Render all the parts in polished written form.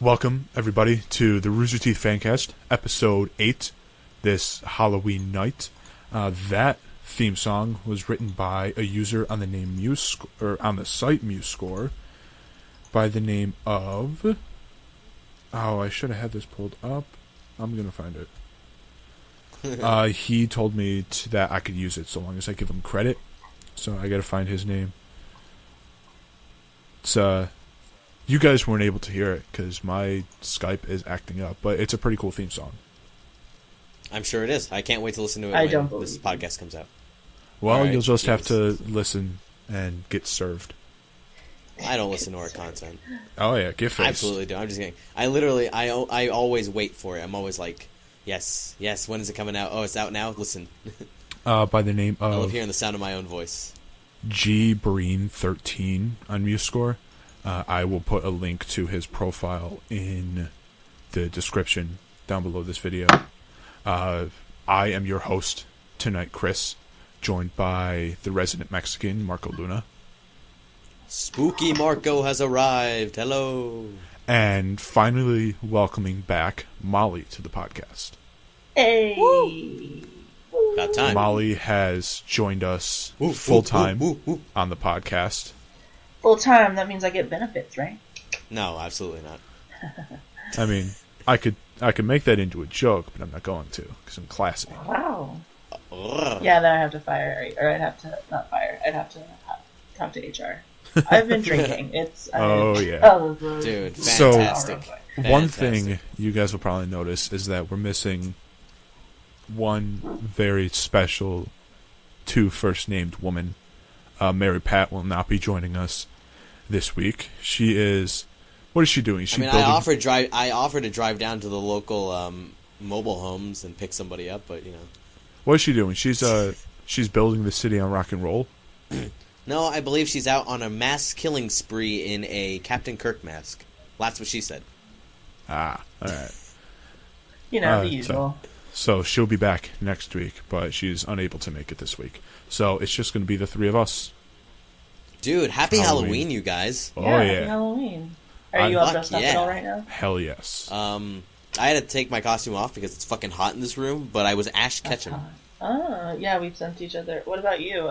Welcome, everybody, to the Rooster Teeth Fancast, Episode 8, this Halloween night. That theme song was written by a user on the name on the site MuseScore by the name of... Oh, I should have had this pulled up. I'm going to find it. He told me that I could use it so long as I give him credit. So I got to find his name. It's, you guys weren't able to hear it because my Skype is acting up, but it's a pretty cool theme song. I'm sure it is. I can't wait to listen to it when this podcast comes out. Well, right, you'll just have to listen and get served. I don't listen to our content. Oh yeah, get faced. Absolutely don't. I'm just kidding. I always wait for it. I'm always like, yes, when is it coming out? Oh, it's out now? Listen. By the name of... I love hearing the sound of my own voice. gbreen13 on MuseScore. I will put a link to his profile in the description down below this video. I am your host tonight, Chris, joined by the resident Mexican, Marco Luna. Spooky Marco has arrived. Hello. And finally welcoming back Molly to the podcast. Hey. Woo. About time. Molly has joined us full-time on the podcast. Full time, that means I get benefits, right? No, absolutely not. I mean, I could make that into a joke, but I'm not going to because I'm classy. Wow. Yeah, then I have to fire, or I'd have to not fire. I'd have to talk to HR. I've been drinking. Dude, fantastic. So, one thing you guys will probably notice is that we're missing one very special two first-named woman. Mary Pat will not be joining us this week. She is... What is she doing? I offered to drive down to the local mobile homes and pick somebody up, but, you know. What is she doing? She's building the city on rock and roll? No, I believe she's out on a mass killing spree in a Captain Kirk mask. That's what she said. Ah, alright. You know, the usual. So she'll be back next week, but she's unable to make it this week. So it's just going to be the three of us. Dude, happy Halloween, you guys. Oh, yeah. Happy Halloween. Are you all dressed up at all right now? Hell yes. I had to take my costume off because it's fucking hot in this room, but I was Ash Ketchum. Oh, yeah, we've sent each other. What about you?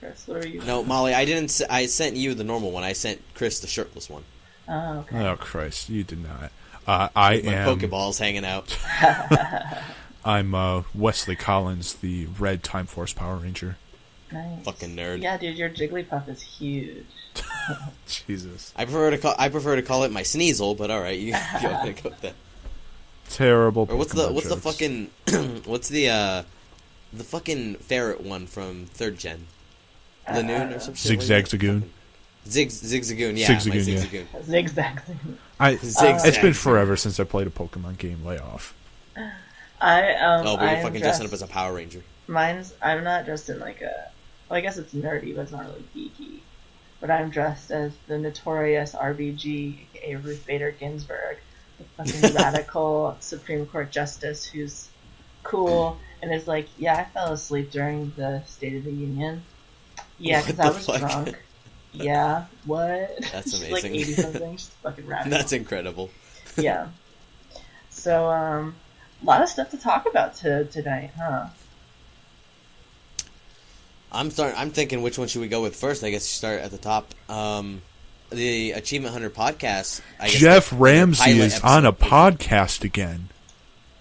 Chris, what are you? No, Molly, I didn't. I sent you the normal one. I sent Chris the shirtless one. Oh, okay. Oh, Christ, you did not. My Pokeballs hanging out. I'm Wesley Collins, the Red Time Force Power Ranger. Nice. Fucking nerd. Yeah, dude, your Jigglypuff is huge. Jesus. I prefer to call it my Sneasel, but all right, you gotta go with that. Terrible. Or what's the jokes. fucking what's the fucking ferret one from 3rd Gen? Lanoon or some shit. Zigzagoon. Zigzagoon, yeah. Zigzagoon. Zigzag. It's been forever since I played a Pokemon game. Lay off. But you're fucking dressing up as a Power Ranger. I'm not dressed in like a... Well, I guess it's nerdy, but it's not really geeky. But I'm dressed as the notorious RBG, aka Ruth Bader Ginsburg, the fucking radical Supreme Court Justice who's cool and is like, yeah, I fell asleep during the State of the Union. Yeah, because I was drunk. Yeah, what? That's She's amazing. like 80-something. She's fucking radical. That's incredible. Yeah. So, a lot of stuff to talk about tonight, huh? I'm thinking which one should we go with first? I guess you start at the top. The Achievement Hunter podcast. I guess Jeff Ramsey is on a podcast again.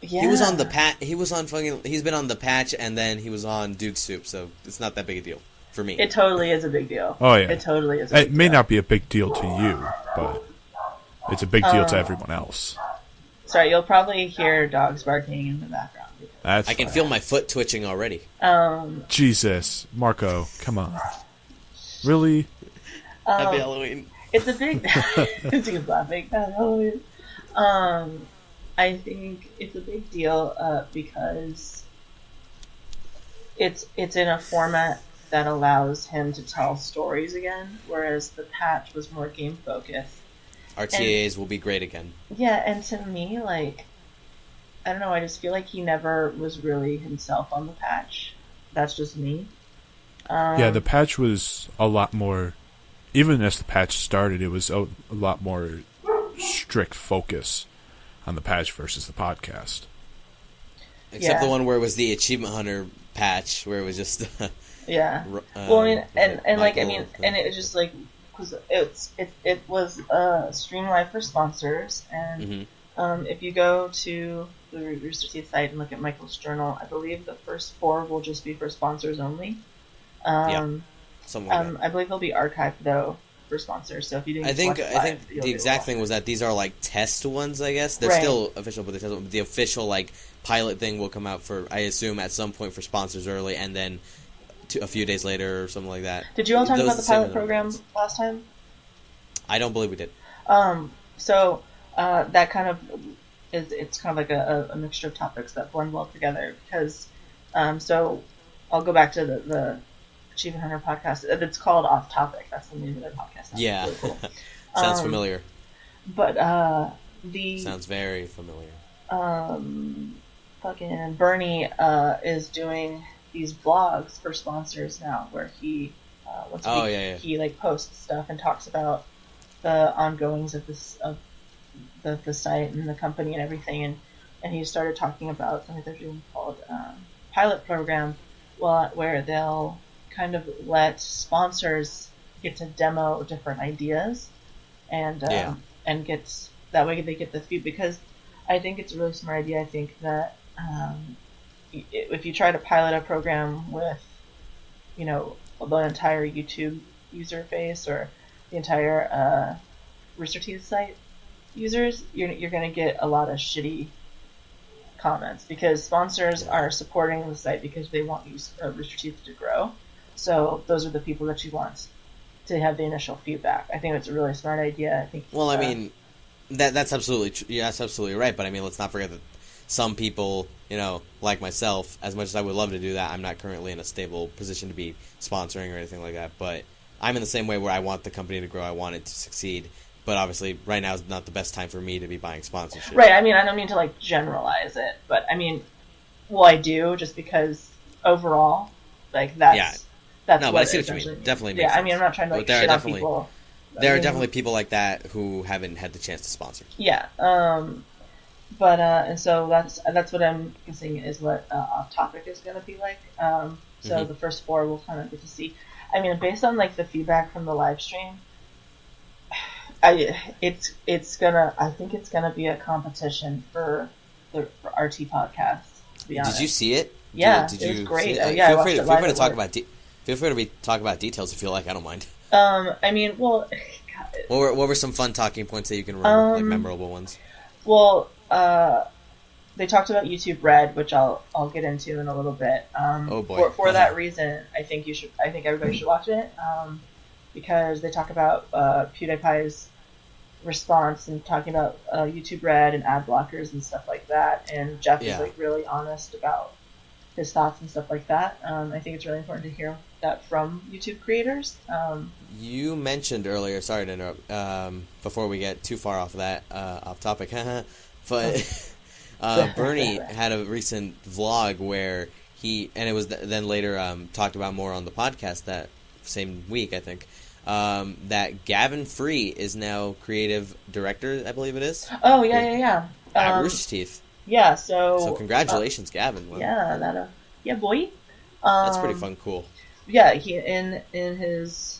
Yeah. He was on the patch. He's been on the patch, and then he was on Dude Soup. So it's not that big a deal for me. It totally is a big deal. Oh yeah, it totally is. It may not be a big deal to you, but it's a big deal to everyone else. Sorry, you'll probably hear dogs barking in the background. I can feel my foot twitching already. Jesus, Marco, come on. Really? Happy Halloween. It's a big... He's laughing. Happy Halloween. I think it's a big deal because it's in a format that allows him to tell stories again, whereas the patch was more game focused. RTAs will be great again. Yeah, and to me, like, I don't know, I just feel like he never was really himself on the patch. That's just me. Yeah, the patch was a lot more... Even as the patch started, it was a lot more strict focus on the patch versus the podcast. Except the one where it was the Achievement Hunter patch, where it was just yeah. Well, I mean, and like, I mean, and it was just like, because it was stream live for sponsors, and if you go to the Rooster Teeth site and look at Michael's journal, I believe the first 4 will just be for sponsors only. Something like that. I believe they'll be archived though for sponsors. So if you didn't, I think the exact thing was that these are like test ones. I guess they're still official, but the official like pilot thing will come out for, I assume, at some point for sponsors early, and then a few days later or something like that. Did you all talk about the pilot program last time? I don't believe we did. So that kind of it's kind of like a mixture of topics that blend well together, because so I'll go back to the Achievement Hunter podcast. It's called Off Topic. That's the name of their podcast. That's really cool. Sounds familiar. But sounds very familiar. Fucking Bernie is doing these blogs for sponsors now, where he once a week he like posts stuff and talks about the ongoings of the site and the company and everything, and he started talking about something they're doing called pilot program, where they'll kind of let sponsors get to demo different ideas, and get that way they get the feed, because I think it's a really smart idea. I think that if you try to pilot a program with, the entire YouTube user base or the entire Rooster Teeth site users, you're going to get a lot of shitty comments, because sponsors are supporting the site because they want Rooster Teeth to grow. So those are the people that you want to have the initial feedback. I think it's a really smart idea. I think. Well, I mean, that's absolutely that's absolutely right. But I mean, let's not forget that some people, like myself, as much as I would love to do that, I'm not currently in a stable position to be sponsoring or anything like that. But I'm in the same way where I want the company to grow, I want it to succeed. But obviously, right now is not the best time for me to be buying sponsorship. Right. I mean, I don't mean to generalize it, but I mean, I do, just because overall, that's. That's no, but I see what you mean. Definitely makes sense. I mean, I'm not trying to shit on people. There are definitely people like that who haven't had the chance to sponsor. Yeah. But and so that's what I'm guessing is what Off Topic is going to be like. So the first 4 we'll kind of get to see. I mean, based on the feedback from the live stream, I think it's gonna be a competition for the RT podcast. To be honest. Did you see it? Yeah, it was great. Yeah, feel free to talk about. Feel free to talk about details if you like. I don't mind. I mean, well, what were some fun talking points that you can remember, memorable ones? Well, they talked about YouTube Red, which I'll get into in a little bit. Oh boy! For that reason, I think everybody should watch it, because they talk about PewDiePie's response and talking about YouTube Red and ad blockers and stuff like that. And Jeff is really honest about his thoughts and stuff like that. I think it's really important to hear that from YouTube creators. You mentioned earlier, sorry to interrupt, before we get too far off topic, but Bernie had a recent vlog where and it was then later talked about more on the podcast that same week, I think, that Gavin Free is now creative director, I believe it is. Oh, yeah. At Rooster Teeth. Yeah, so congratulations, Gavin. Wow. Yeah, boy. That's pretty fun, cool. Yeah, he in his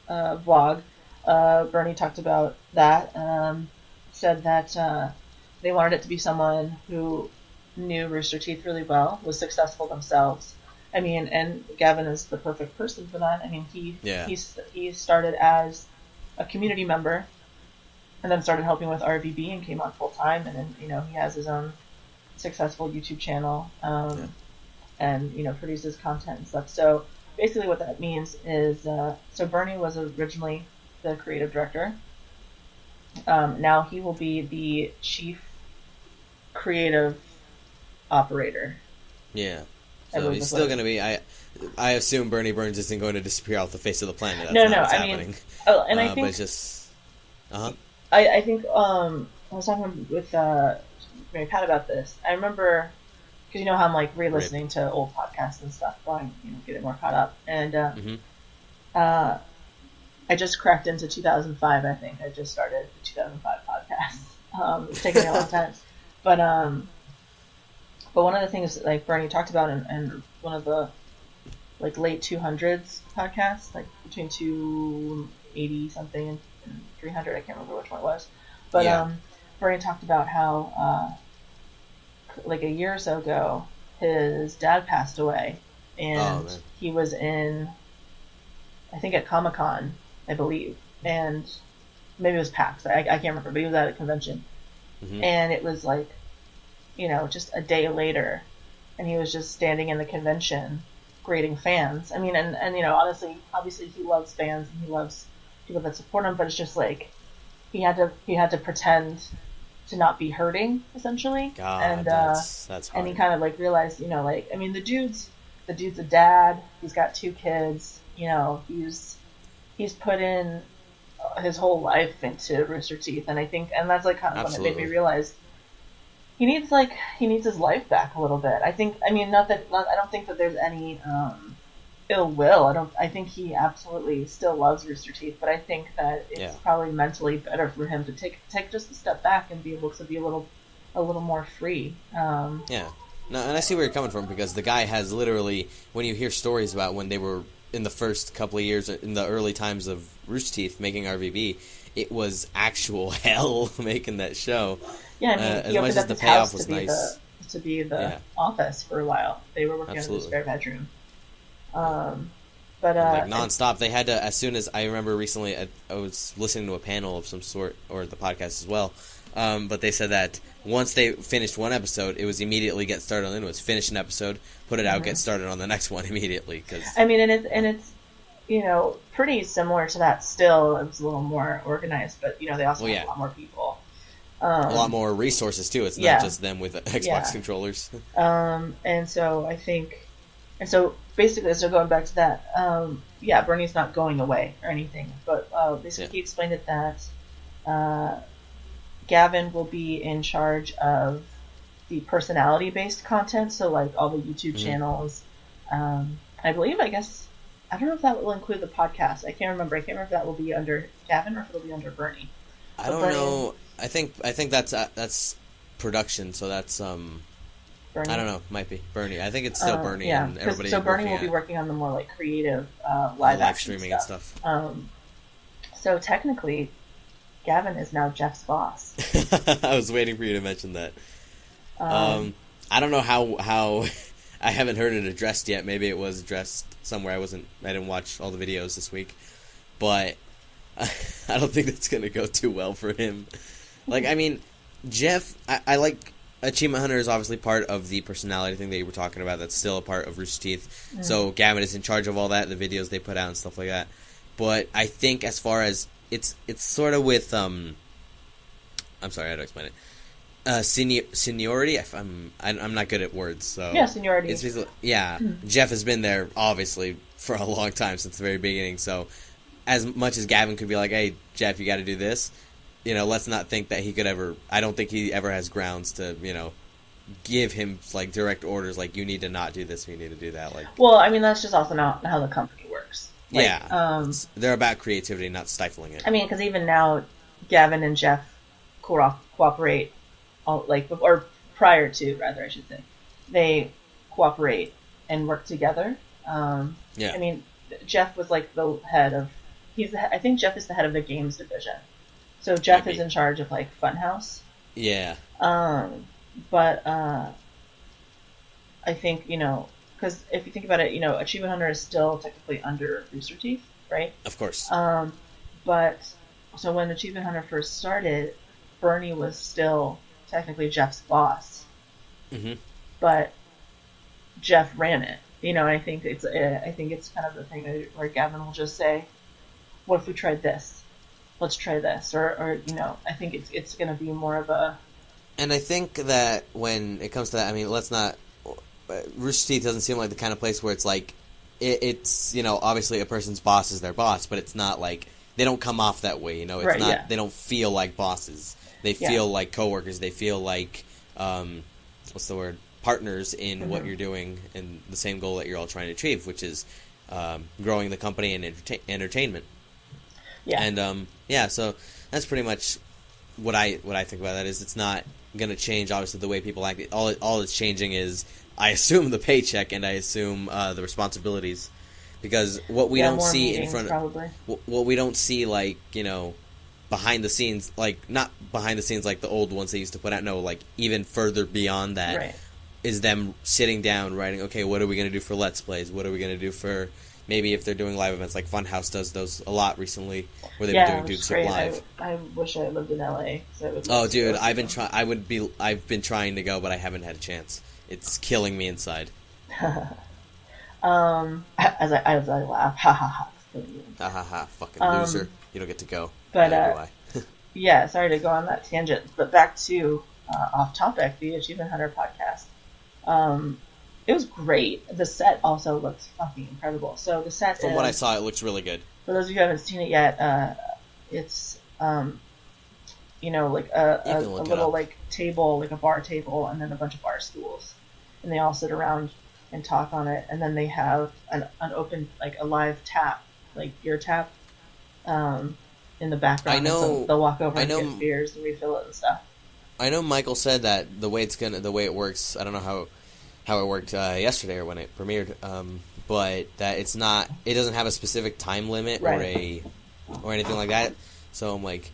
vlog, Bernie talked about that. Said that they wanted it to be someone who knew Rooster Teeth really well, was successful themselves. I mean, and Gavin is the perfect person for that. I mean, he started as a community member, and then started helping with RVB and came on full time, and then he has his own successful YouTube channel, and produces content and stuff. So basically, what that means is, so Bernie was originally the creative director. Now he will be the chief creative operator. Yeah. So he's still going to be. I assume Bernie Burns isn't going to disappear off the face of the planet. That's no. What's I happening. mean, and I think but just. I think I was talking with Mary Pat about this. I remember, because you know how I'm re-listening to old podcasts and stuff, going getting more caught up, and I just cracked into 2005. I think I just started the 2005 podcast. It's taken me a long time. But one of the things like Bernie talked about in one of the like late 200s podcasts, like between 280 something and 300, I can't remember which one it was. But Bernie talked about how like a year or so ago, his dad passed away, and he was in, I think at Comic-Con, I believe, and maybe it was PAX, I can't remember, but he was at a convention, and it was like, you know, just a day later, and he was just standing in the convention greeting fans. I mean, and you know, honestly, obviously he loves fans and he loves people that support him, but it's just like he had to pretend to not be hurting, essentially. God, and that's hard. And he kind of like realized, you know, like, I mean, the dude's a dad. He's got 2 kids. You know, he's put in his whole life into Rooster Teeth, and I think, and that's like kind of when it made me realize he needs his life back a little bit. I mean, I don't think that there's any ill will. I think he absolutely still loves Rooster Teeth, but I think that it's probably mentally better for him to take just a step back and be able to be a little more free. Yeah. No, and I see where you're coming from, because the guy has literally, when you hear stories about when they were in the first couple of years, in the early times of Rooster Teeth making RVB, it was actual hell making that show. Yeah, I mean, as he much opened as up the his payoff house was to be nice. to be the office for a while. They were working on the spare bedroom. But like nonstop. They had to, as soon as, I remember recently, I was listening to a panel of some sort, or the podcast as well, but they said that once they finished one episode, it was immediately get started on the new one. It was finish an episode, put it out, get started on the next one immediately. Cause, I mean, and it's you know, pretty similar to that still. It was a little more organized, but you know, they also have a lot more people. A lot more resources too. It's not just them with Xbox controllers. And so I think, and so basically, so going back to that, Bernie's not going away or anything, but basically he explained it that Gavin will be in charge of the personality-based content, so like all the YouTube channels. I believe, I don't know if that will include the podcast. I can't remember. I can't remember if that will be under Gavin or if it'll be under Bernie. I don't know. I think that's production, so that's Bernie? I don't know, might be Bernie. I think it's still Bernie and everybody. So Bernie will be working on the more like creative live streaming stuff. and stuff. So technically, Gavin is now Jeff's boss. I was waiting for you to mention that. I don't know how I haven't heard it addressed yet. Maybe it was addressed somewhere. I didn't watch all the videos this week, but I don't think that's gonna go too well for him. Like, I mean, Jeff, I like Achievement Hunter is obviously part of the personality thing that you were talking about. That's still a part of Rooster Teeth. So Gavin is in charge of all that, the videos they put out and stuff like that. But I think as far as it's sort of with I'm sorry, how to explain it. Seniority. I'm not good at words, so seniority. It's basically, Jeff has been there obviously for a long time, since the very beginning. So as much as Gavin could be like, "Hey, Jeff, you got to do this," you know, let's not think that he could ever. I don't think he ever has grounds to, you know, give him like direct orders, like, you need to not do this, or you need to do that. Like, well, I mean, that's just also not how the company works. Like, they're about creativity, not stifling it. I mean, because even now, Gavin and Jeff cooperate, or prior to, rather, I should say, they cooperate and work together. I mean, Jeff was like the head of. I think Jeff is the head of the games division. So Jeff is in charge of like Funhouse. Yeah. But I think, you know, because if you think about it, you know, Achievement Hunter is still technically under Rooster Teeth, right? Of course. But so when Achievement Hunter first started, Bernie was still technically Jeff's boss. But Jeff ran it. You know, I think it's kind of the thing where Gavin will just say, "What if we tried this? Let's try this," or you know, I think it's going to be more of a. And I think that when it comes to that, I mean, let's not. Rooster Teeth doesn't seem like the kind of place where it's like, it's, you know, obviously a person's boss is their boss, but it's not like they don't come off that way. You know, it's not. They don't feel like bosses. They feel like coworkers. They feel like what's the word? Partners in what you're doing and the same goal that you're all trying to achieve, which is growing the company and entertainment. Yeah. And so that's pretty much what I think about that is it's not going to change, obviously, the way people act. All it's changing is, I assume, the paycheck, and I assume the responsibilities. Because what we don't more see meetings, in front probably. of... What we don't see, like, behind the scenes, like, not behind the scenes like the old ones they used to put out, no, like, even further beyond that, Right. is them sitting down, writing, okay, what are we going to do for Let's Plays? What are we going to do for... Maybe if they're doing live events, like Funhouse does those a lot recently, where they've been doing Dude Soup live. I wish I lived in LA. Oh, dude, I've been trying to go, but I haven't had a chance. It's killing me inside. As I laugh, ha ha ha. Ha ha ha, fucking loser. You don't get to go. But Neither do I. yeah, sorry to go on that tangent, but back to off topic, the Achievement Hunter podcast. It was great. The set also looks fucking incredible. So the set From what I saw, it looks really good. For those of you who haven't seen it yet, it's like a little like table, like a bar table, and then a bunch of bar stools, and they all sit around and talk on it. And then they have an open, like a live tap, like beer tap, in the background. I know. So they'll walk over and get beers and refill it and stuff. I know Michael said that the way it works. I don't know how it worked yesterday or when it premiered, but that it doesn't have a specific time limit or anything like that. So I'm like,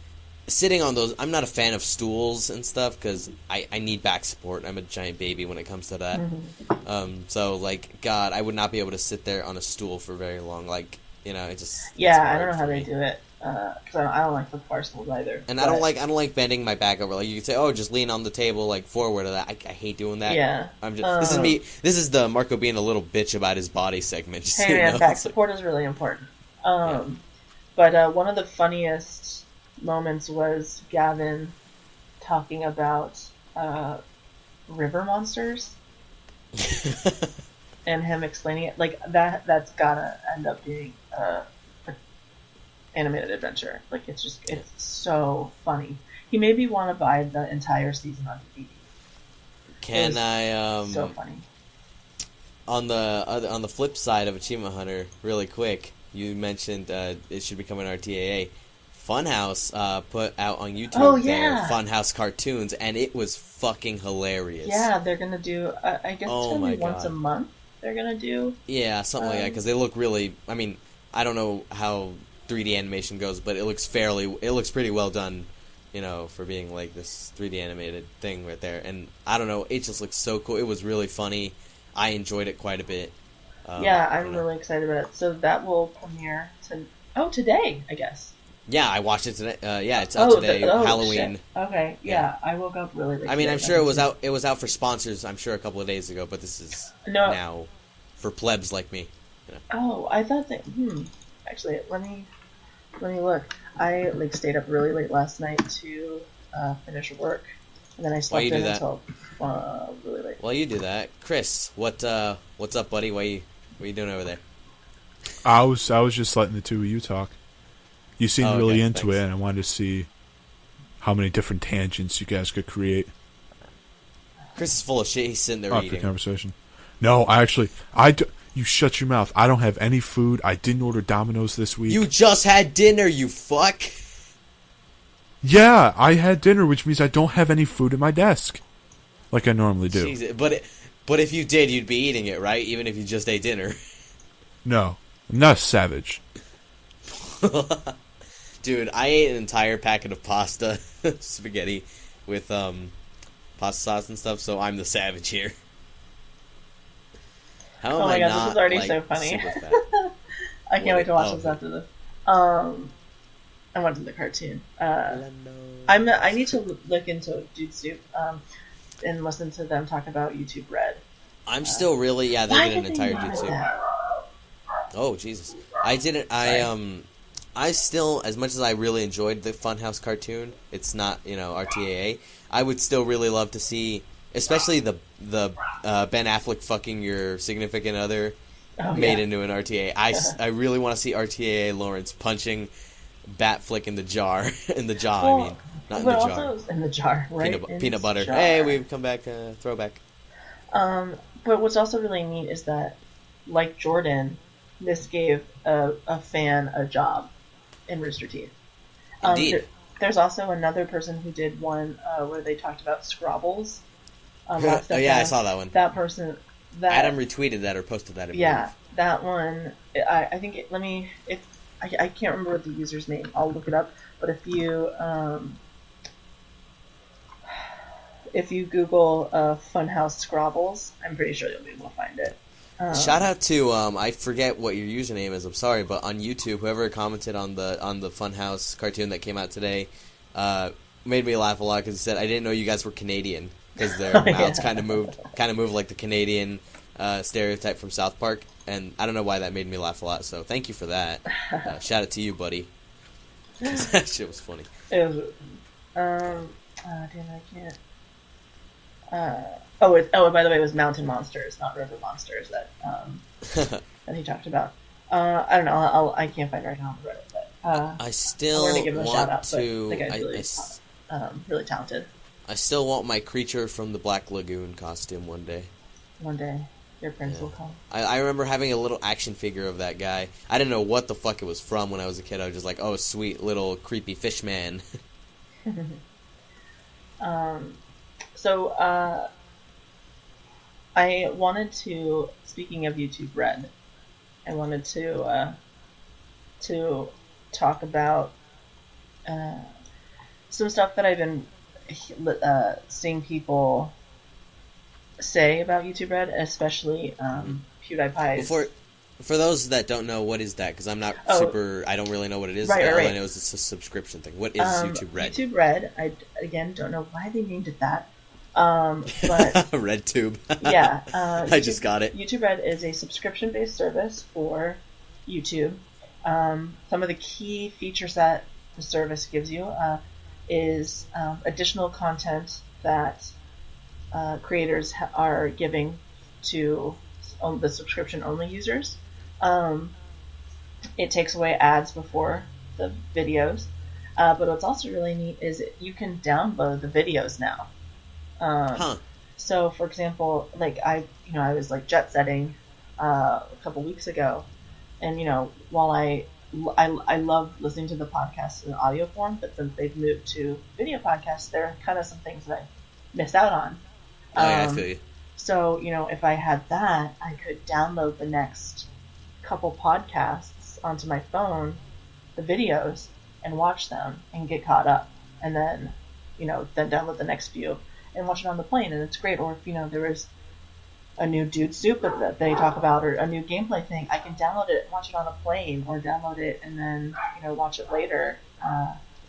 sitting on those, I'm not a fan of stools and stuff because I need back support. I'm a giant baby when it comes to that. Mm-hmm. So like, God, I would not be able to sit there on a stool for very long. Like, it just I don't know how they do it. Because I don't like the bar stools either. And I don't like bending my back over. Like you could say, oh, just lean on the table like forward. Or that I hate doing that. Yeah. I'm just this is me. This is the Marco being a little bitch about his body segment. Just, hey man, back support is really important. But one of the funniest moments was Gavin talking about river monsters and him explaining it. Like that's gotta end up being animated adventure. Like it's so funny. He made me want to buy the entire season on DVD. Can I so funny. On the flip side of Achievement Hunter, really quick, you mentioned it should become an RTAA. Funhouse put out on YouTube their Funhouse cartoons, and it was fucking hilarious. Yeah, they're gonna do. I guess it's gonna be once a month. They're gonna do. Yeah, something like that because they look really. I mean, I don't know how 3D animation goes, but it looks pretty well done, for being like this 3D animated thing right there. And I don't know, it just looks so cool. It was really funny. I enjoyed it quite a bit. I'm really excited about it. So that will premiere today, I guess. Yeah, I watched it today. It's out today. Halloween. Shit. Okay, yeah, I woke up really late. I mean, I'm sure it was out. It was out for sponsors. I'm sure a couple of days ago, but this is now for plebs like me. Oh, I thought that. Actually, let me look. I stayed up really late last night to finish work, and then I slept in until really late. While you do that, Chris, what's up, buddy? What are you doing over there? I was just letting the two of you talk. You seemed really into thanks. it, and I wanted to see how many different tangents you guys could create. Chris is full of shit. He's sitting there For eating. Conversation. No, you shut your mouth. I don't have any food. I didn't order Domino's this week. You just had dinner, you fuck. Yeah, I had dinner, which means I don't have any food at my desk, like I normally do. Jesus. But if you did, you'd be eating it, right? Even if you just ate dinner. No, I'm not a savage. Dude, I ate an entire packet of pasta, spaghetti, with pasta sauce and stuff, so I'm the savage here. How am I God, not, this is already so funny. I can't wait to watch this after this. I went to the cartoon. I need to look into Dude Soup and listen to them talk about YouTube Red. I'm still really they did an entire Dude Soup. Oh Jesus, I didn't. I still, as much as I really enjoyed the Funhouse cartoon, it's not RTAA. I would still really love to see, especially the Ben Affleck fucking your significant other made into an RTAA. I really want to see RTAA Lawrence punching Batflick in the jar in the jaw. Well, I mean, not in the jar. Also in the jar, right? Peanut butter. Jar. Hey, we've come back. Throwback. But what's also really neat is that, like Jordan, this gave a fan a job in Rooster Teeth. Indeed. There's also another person who did one where they talked about Scrabbles. Oh yeah, I saw that one. That person, Adam retweeted that or posted that. I believe. That one. I think. I can't remember what the user's name. I'll look it up. But if you Google Funhouse Scrabbles, I'm pretty sure you'll be able to find it. Shout out to I forget what your username is. I'm sorry, but on YouTube, whoever commented on the Funhouse cartoon that came out today made me laugh a lot because he said I didn't know you guys were Canadian because their mouths kind of moved like the Canadian stereotype from South Park, and I don't know why that made me laugh a lot. So thank you for that. Shout out to you, buddy. That shit was funny. It was. Damn, I can't. By the way, it was Mountain Monsters, not River Monsters that that he talked about. I don't know. I can't find it right now on Reddit, but I still want to give him a shout out. to. The guy's really talented. I still want my creature from the Black Lagoon costume one day. One day, your prince will come. I remember having a little action figure of that guy. I didn't know what the fuck it was from when I was a kid. I was just like, oh, sweet little creepy fish man. So, I wanted to, speaking of YouTube Red, I wanted to talk about some stuff that I've been seeing people say about YouTube Red, especially PewDiePie's. For those that don't know, what is that? Because I'm not I don't really know what it is. Right. All I know is it's a subscription thing. What is YouTube Red? YouTube Red, I, again, don't know why they named it that. But RedTube. Yeah. I just got it. YouTube Red is a subscription-based service for YouTube. Some of the key features that the service gives you is additional content that creators are giving to the subscription-only users. It takes away ads before the videos. But what's also really neat is you can download the videos now. So, for example, like I was like jet setting a couple weeks ago, and while I love listening to the podcast in audio form, but since they've moved to video podcasts, there are kind of some things that I missed out on. I feel you. So, if I had that, I could download the next couple podcasts onto my phone, the videos, and watch them and get caught up, and then download the next few and watch it on the plane, and it's great. Or if there is a new Dude Soup that they talk about, or a new gameplay thing, I can download it and watch it on a plane, or download it and then watch it later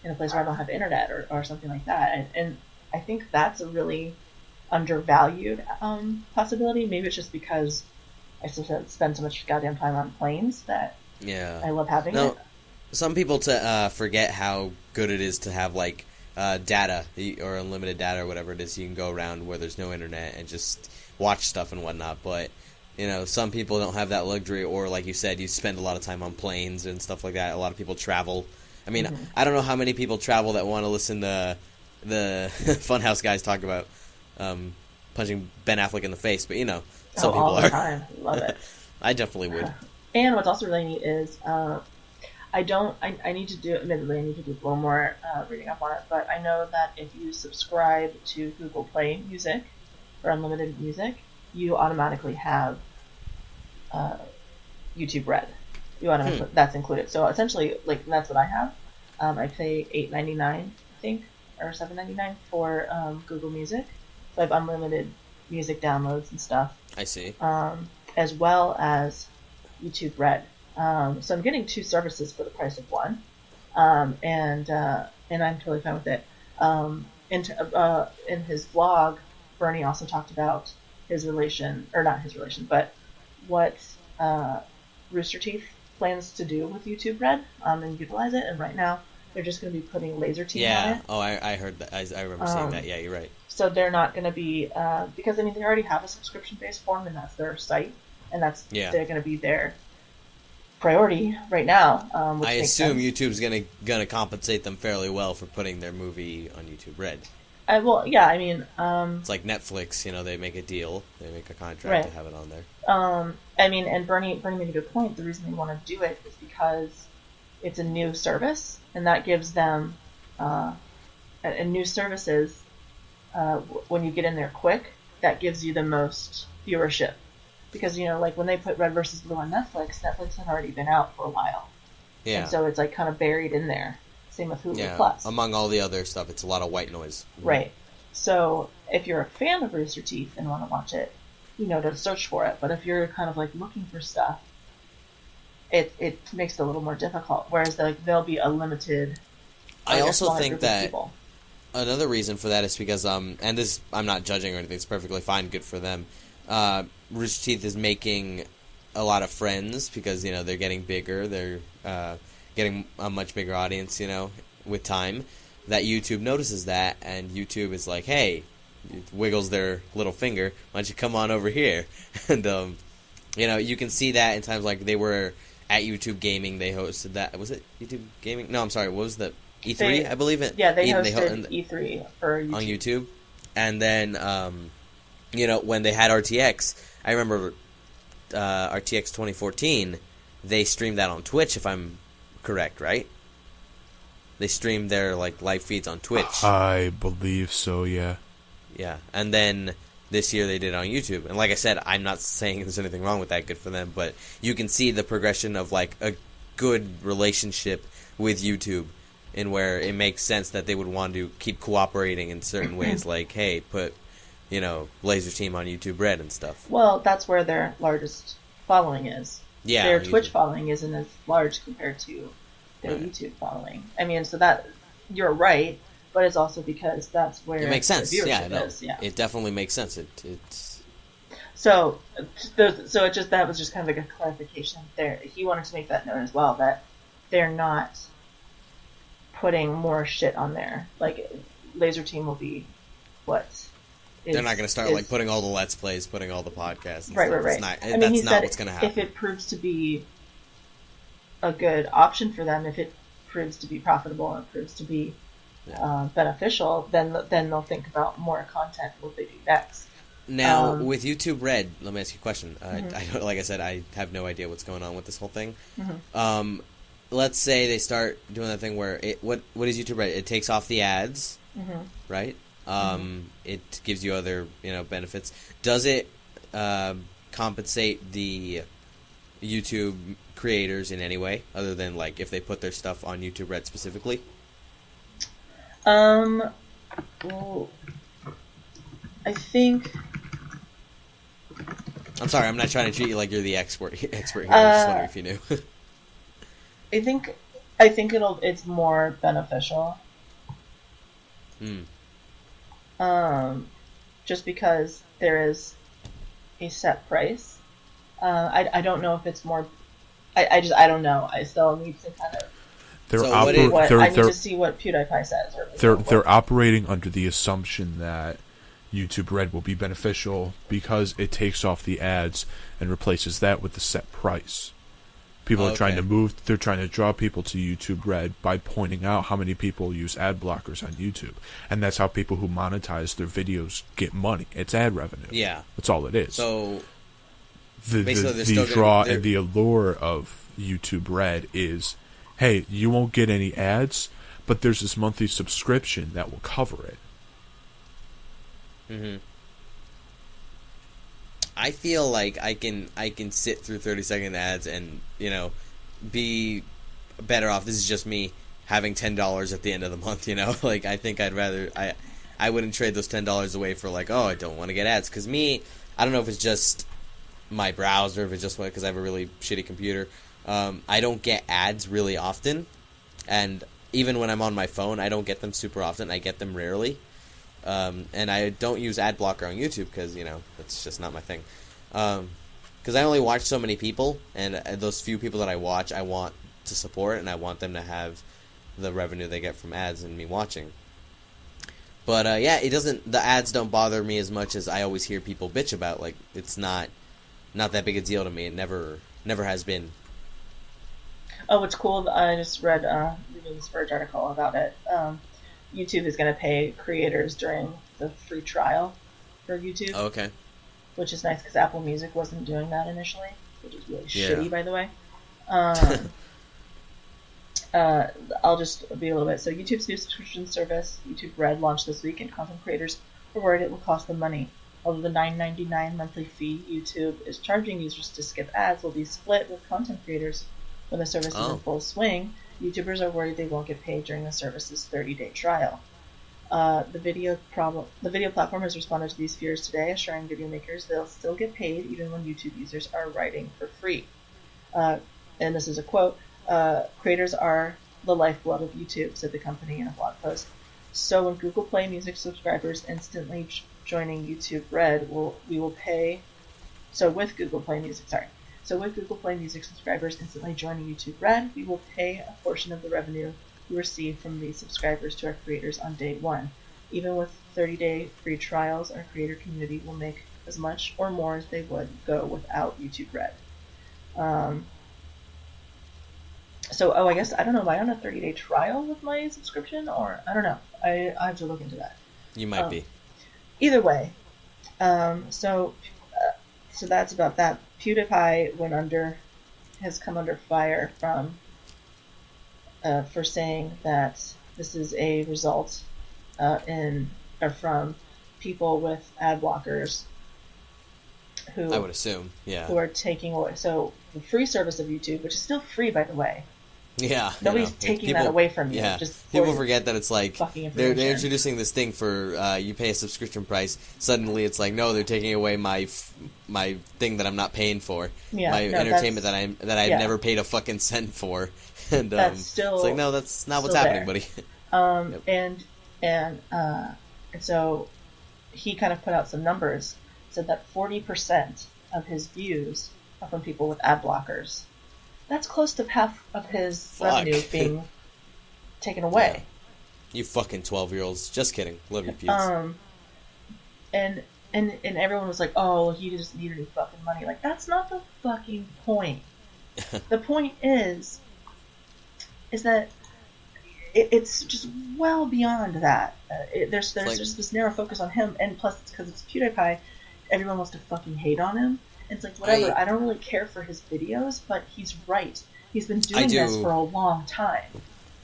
in a place where I don't have internet or something like that. And I think that's a really undervalued possibility. Maybe it's just because I spend so much goddamn time on planes that I love having it. Some people forget how good it is to have like data or unlimited data or whatever it is. You can go around where there's no internet and just watch stuff and whatnot. But some people don't have that luxury, or like you said, you spend a lot of time on planes and stuff like that. A lot of people travel. I mean, I don't know how many people travel that want to listen to the Funhouse guys talk about punching Ben Affleck in the face, but some people all the are. Time. Love it. I definitely would. And what's also really neat is I need to do a little more reading up on it, but I know that if you subscribe to Google Play Music or Unlimited Music, you automatically have YouTube Red. That's included. So essentially, like, that's what I have. I pay $8.99, I think, or $7.99 for Google Music. So I have unlimited music downloads and stuff. I see. As well as YouTube Red. So I'm getting two services for the price of one, and I'm totally fine with it. In his blog, Bernie also talked about but what Rooster Teeth plans to do with YouTube Red and utilize it. And right now, they're just going to be putting laser team on it. Oh, I heard that. I remember seeing that. Yeah, you're right. So they're not going to be because they already have a subscription-based form, and that's their site, and they're going to be their priority right now. I assume YouTube's gonna compensate them fairly well for putting their movie on YouTube Red. It's like Netflix. They make a deal, they make a contract to have it on there. And Bernie made a good point. The reason they want to do it is because it's a new service, and that gives them and new services, when you get in there quick, that gives you the most viewership. Because, like when they put Red vs. Blue on Netflix, Netflix had already been out for a while. Yeah. And so it's like kind of buried in there. Same with Hulu Yeah. Plus. Among all the other stuff, it's a lot of white noise. Right. So if you're a fan of Rooster Teeth and want to watch it, to search for it. But if you're kind of like looking for stuff, it makes it a little more difficult. Whereas there'll be a limited. I also smaller think group of that people. another reason for that is because and this, I'm not judging or anything. It's perfectly fine. Good for them. Rooster Teeth is making a lot of friends because they're getting bigger. They're getting a much bigger audience. With time, that YouTube notices that, and YouTube is like, hey, wiggles their little finger. Why don't you come on over here? And you can see that in times like they were at YouTube Gaming. They hosted that. Was it YouTube Gaming? No, I'm sorry. What was the E3? I believe it. Yeah, they hosted E3 for YouTube. On YouTube. And then, when they had RTX, I remember RTX 2014, they streamed that on Twitch, if I'm correct, right? They streamed their live feeds on Twitch. I believe so, yeah. Yeah, and then this year they did it on YouTube. And like I said, I'm not saying there's anything wrong with that, good for them, but you can see the progression of a good relationship with YouTube, in where it makes sense that they would want to keep cooperating in certain ways, like, hey, put, Laser Team on YouTube Red and stuff. Well, that's where their largest following is. Yeah, their Twitch following isn't as large compared to their YouTube following. I mean, so that, you're right, but it's also because that's where it makes sense. The viewership Yeah, is. Yeah, it definitely makes sense. It's so it just, that was just kind of like a clarification there. He wanted to make that known as well, that they're not putting more shit on there. Like, Laser Team will be what is, they're not going to start putting all the Let's Plays, putting all the podcasts. And right, stuff. right. That's not what's going to happen. If it proves to be a good option for them, if it proves to be profitable and proves to be beneficial, then they'll think about more content, what they do next. Now, with YouTube Red, let me ask you a question. Mm-hmm. I don't, like I said, I have no idea what's going on with this whole thing. Mm-hmm. Let's say they start doing that thing where what is YouTube Red? It takes off the ads, right? It gives you other benefits. Does it compensate the YouTube creators in any way, other than if they put their stuff on YouTube Red specifically? Well, I think. I'm sorry, I'm not trying to treat you like you're the expert here. I'm just wondering if you knew. I think it's more beneficial. Just because there is a set price. I don't know if it's more. I don't know. I still need to kind of. I need to see what PewDiePie says. They're operating under the assumption that YouTube Red will be beneficial because it takes off the ads and replaces that with the set price. People are trying to they're trying to draw people to YouTube Red by pointing out how many people use ad blockers on YouTube. And that's how people who monetize their videos get money. It's ad revenue. Yeah. That's all it is. So the draw and the allure of YouTube Red is, hey, you won't get any ads, but there's this monthly subscription that will cover it. Mm-hmm. I feel like I can sit through 30-second ads and be better off. This is just me having $10 at the end of the month. I think I'd rather I wouldn't trade those $10 away for I don't want to get ads, because I don't know if it's just my browser, if it's just because I have a really shitty computer. I don't get ads really often, and even when I'm on my phone, I don't get them super often. I get them rarely. And I don't use ad blocker on YouTube because, that's just not my thing. Because I only watch so many people, and those few people that I watch, I want to support, and I want them to have the revenue they get from ads and me watching. But, the ads don't bother me as much as I always hear people bitch about. It's not that big a deal to me. It never has been. Oh, it's cool. I just read the News Verge article about it. YouTube is going to pay creators during the free trial for YouTube. Oh, okay. Which is nice because Apple Music wasn't doing that initially, which is really shitty, by the way. I'll just be a little bit. So YouTube's new subscription service, YouTube Red, launched this week, and content creators were worried it will cost them money. Although the $9.99 monthly fee YouTube is charging users to skip ads will be split with content creators when the service is in full swing, YouTubers are worried they won't get paid during the service's 30-day trial. The video platform has responded to these fears today, assuring video makers they'll still get paid even when YouTube users are writing for free. And this is a quote, creators are the lifeblood of YouTube, said the company in a blog post. So when Google Play Music subscribers instantly joining YouTube Red, we will pay. So with Google Play Music subscribers instantly joining YouTube Red, we will pay a portion of the revenue we receive from these subscribers to our creators on day one. Even with 30-day free trials, our creator community will make as much or more as they would go without YouTube Red. I guess, I don't know, am I on a 30-day trial with my subscription? Or, I don't know. I have to look into that. You might be. Either way, so that's about that. PewDiePie has come under fire for saying that this is a result from people with ad blockers who I would assume, yeah, who are taking away. So the free service of YouTube, which is still free, by the way. Yeah, nobody's taking that away from you. Yeah, just people forget that it's like they're introducing this thing for you pay a subscription price. Suddenly, it's like no, they're taking away my thing that I'm not paying for, my entertainment that I've never paid a fucking cent for, and that's still it's like no, that's not what's happening, buddy. And so he kind of put out some numbers, said that 40% of his views are from people with ad blockers. That's close to half of his revenue being taken away. Yeah. You fucking 12-year-olds. Just kidding. Love you, Pete. And everyone was like, oh, he just needed his fucking money. Like, that's not the fucking point. The point is that it's just well beyond that. There's just this narrow focus on him, and plus it's because it's PewDiePie, everyone wants to fucking hate on him. It's like, whatever, I don't really care for his videos, but he's right. He's been doing this for a long time.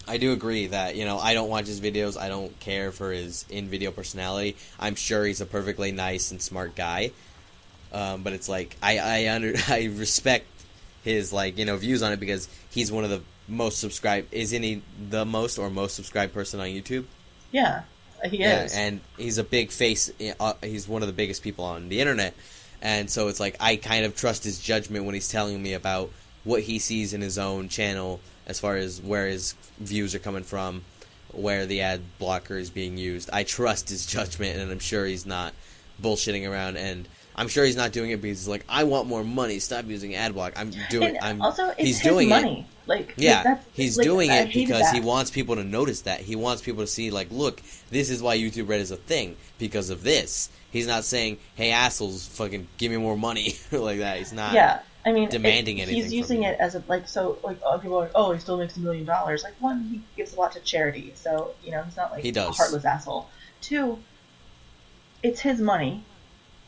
I do agree that, I don't watch his videos. I don't care for his in-video personality. I'm sure he's a perfectly nice and smart guy. But it's like, I respect his, views on it because he's one of the most subscribed. Isn't he the most subscribed person on YouTube? Yeah, he is. And he's a big face. He's one of the biggest people on the internet. And so it's like I kind of trust his judgment when he's telling me about what he sees in his own channel as far as where his views are coming from, where the ad blocker is being used. I trust his judgment, and I'm sure he's not bullshitting around, and I'm sure he's not doing it because he's like, I want more money, stop using ad block. He's doing money. He's doing it because he wants people to notice that. He wants people to see, like, look, this is why YouTube Red is a thing, because of this. He's not saying, hey, assholes, fucking give me more money, like that. He's not demanding anything. He's using it as people are like, oh, he still makes $1 million. Like, one, he gives a lot to charity, so, he's not like a heartless asshole. Two, it's his money.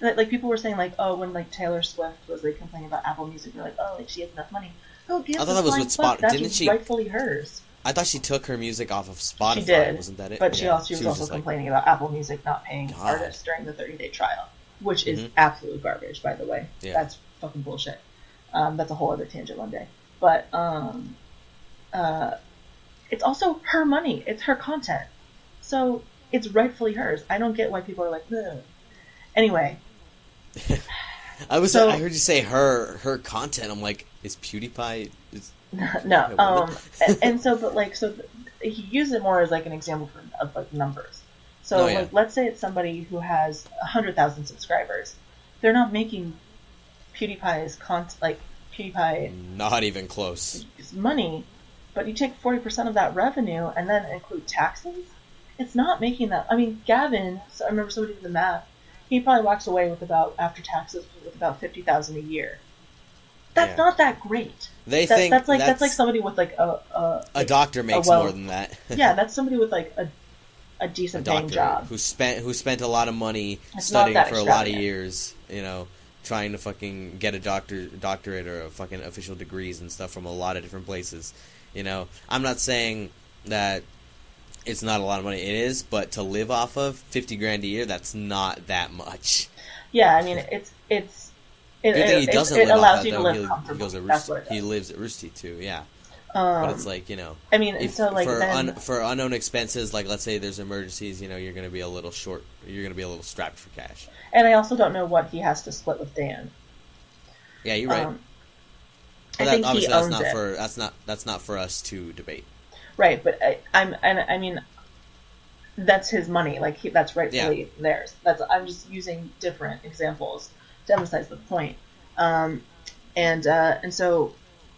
Like, people were saying, like, oh, when, like, Taylor Swift was, like, complaining about Apple Music, they're like, oh, like, she has enough money. Oh, I thought that was with Spotify. Didn't she? Rightfully hers. I thought she took her music off of Spotify. She did, wasn't that it? But she was also complaining about Apple Music not paying artists during the 30-day trial, which is absolute garbage, by the way. Yeah. That's fucking bullshit. That's a whole other tangent one day. But it's also her money. It's her content. So it's rightfully hers. I don't get why people are like, ugh. Anyway. I heard you say her content. I'm like, is PewDiePie... No, he used it more as like an example of like numbers. So like, let's say it's somebody who has 100,000 subscribers. They're not making PewDiePie's not even close money, but you take 40% of that revenue and then include taxes. It's not making that. I mean, Gavin. So I remember somebody did the math. He probably walks away with after taxes with about 50,000 a year. That's not that great. That's like somebody with like a doctor makes more than that. Yeah, that's somebody with like a decent paying job who spent a lot of money studying for a lot of years, trying to fucking get a doctorate or a fucking official degrees and stuff from a lot of different places. You know, I'm not saying that it's not a lot of money. It is, but to live off of $50,000 a year, that's not that much. Yeah, I mean, good thing he doesn't it live allows off you that, to though. live comfortably. He lives at Rooster Teeth too, yeah. But it's like, you know, I mean, and so like for unknown expenses, like let's say there's emergencies, you know, you're going to be a little short. You're going to be a little strapped for cash. And I also don't know what he has to split with Dan. Yeah, you're right. I think he owns it. That's not for us to debate. Right, but I mean, that's his money. Like that's rightfully theirs. I'm just using different examples to emphasize the point. And so,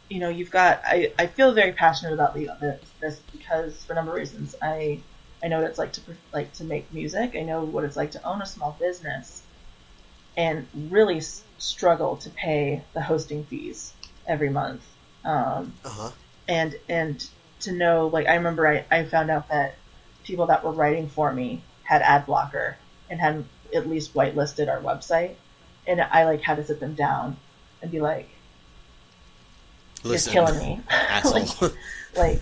you know, you've got. I feel very passionate about this because for a number of reasons. I know what it's like to make music. I know what it's like to own a small business, and really struggle to pay the hosting fees every month. And to know, like, I remember I found out that people that were writing for me had ad blocker and had at least whitelisted our website, and I like had to sit them down and be like, "You're killing me." like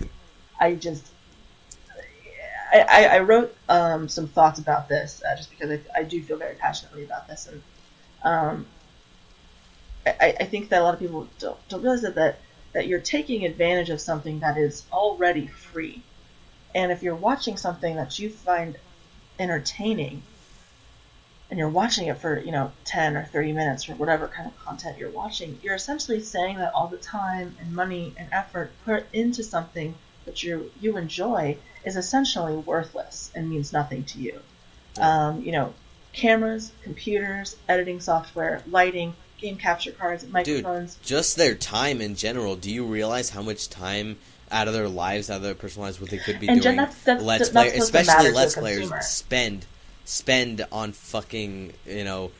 I wrote some thoughts about this just because I do feel very passionately about this, and I think that a lot of people don't realize that you're taking advantage of something that is already free. And if you're watching something that you find entertaining, and you're watching it for, 10 or 30 minutes or whatever kind of content you're watching, you're essentially saying that all the time and money and effort put into something that you enjoy is essentially worthless and means nothing to you. Cameras, computers, editing software, lighting, game capture cards, microphones. Dude, just their time in general. Do you realize how much time out of their lives, out of their personal lives, what they could be doing? Let's Players, especially Let's Players, spend on fucking,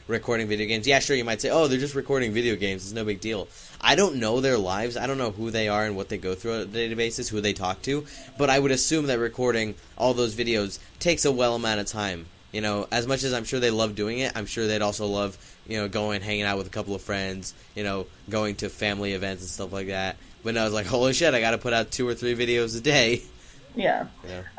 recording video games. Yeah, sure, you might say, oh, they're just recording video games. It's no big deal. I don't know their lives. I don't know who they are and what they go through on a daily basis, who they talk to. But I would assume that recording all those videos takes a well amount of time. As much as I'm sure they love doing it, I'm sure they'd also love, going, hanging out with a couple of friends, going to family events and stuff like that. But no, I was like, holy shit, I got to put out 2 or 3 videos a day. Yeah.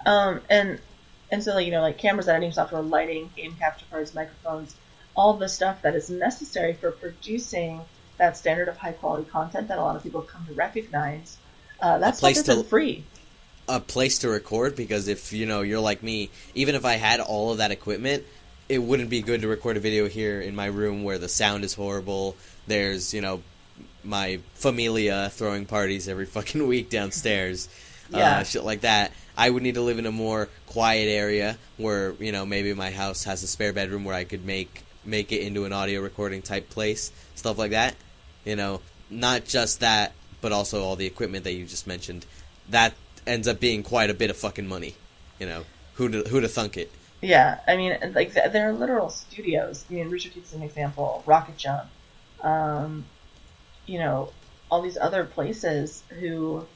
And so, like cameras, editing software, lighting, game capture cards, microphones, all the stuff that is necessary for producing that standard of high quality content that a lot of people come to recognize, that stuff isn't free. A place to record, because if you're like me, even if I had all of that equipment, it wouldn't be good to record a video here in my room where the sound is horrible. There's my familia throwing parties every fucking week downstairs, shit like that. I would need to live in a more quiet area where maybe my house has a spare bedroom where I could make it into an audio recording type place, stuff like that. Not just that, but also all the equipment that you just mentioned. That ends up being quite a bit of fucking money. Who to thunk it? Yeah, I mean, like there are literal studios. I mean, Rooster Teeth's an example. Rocket Jump, all these other places who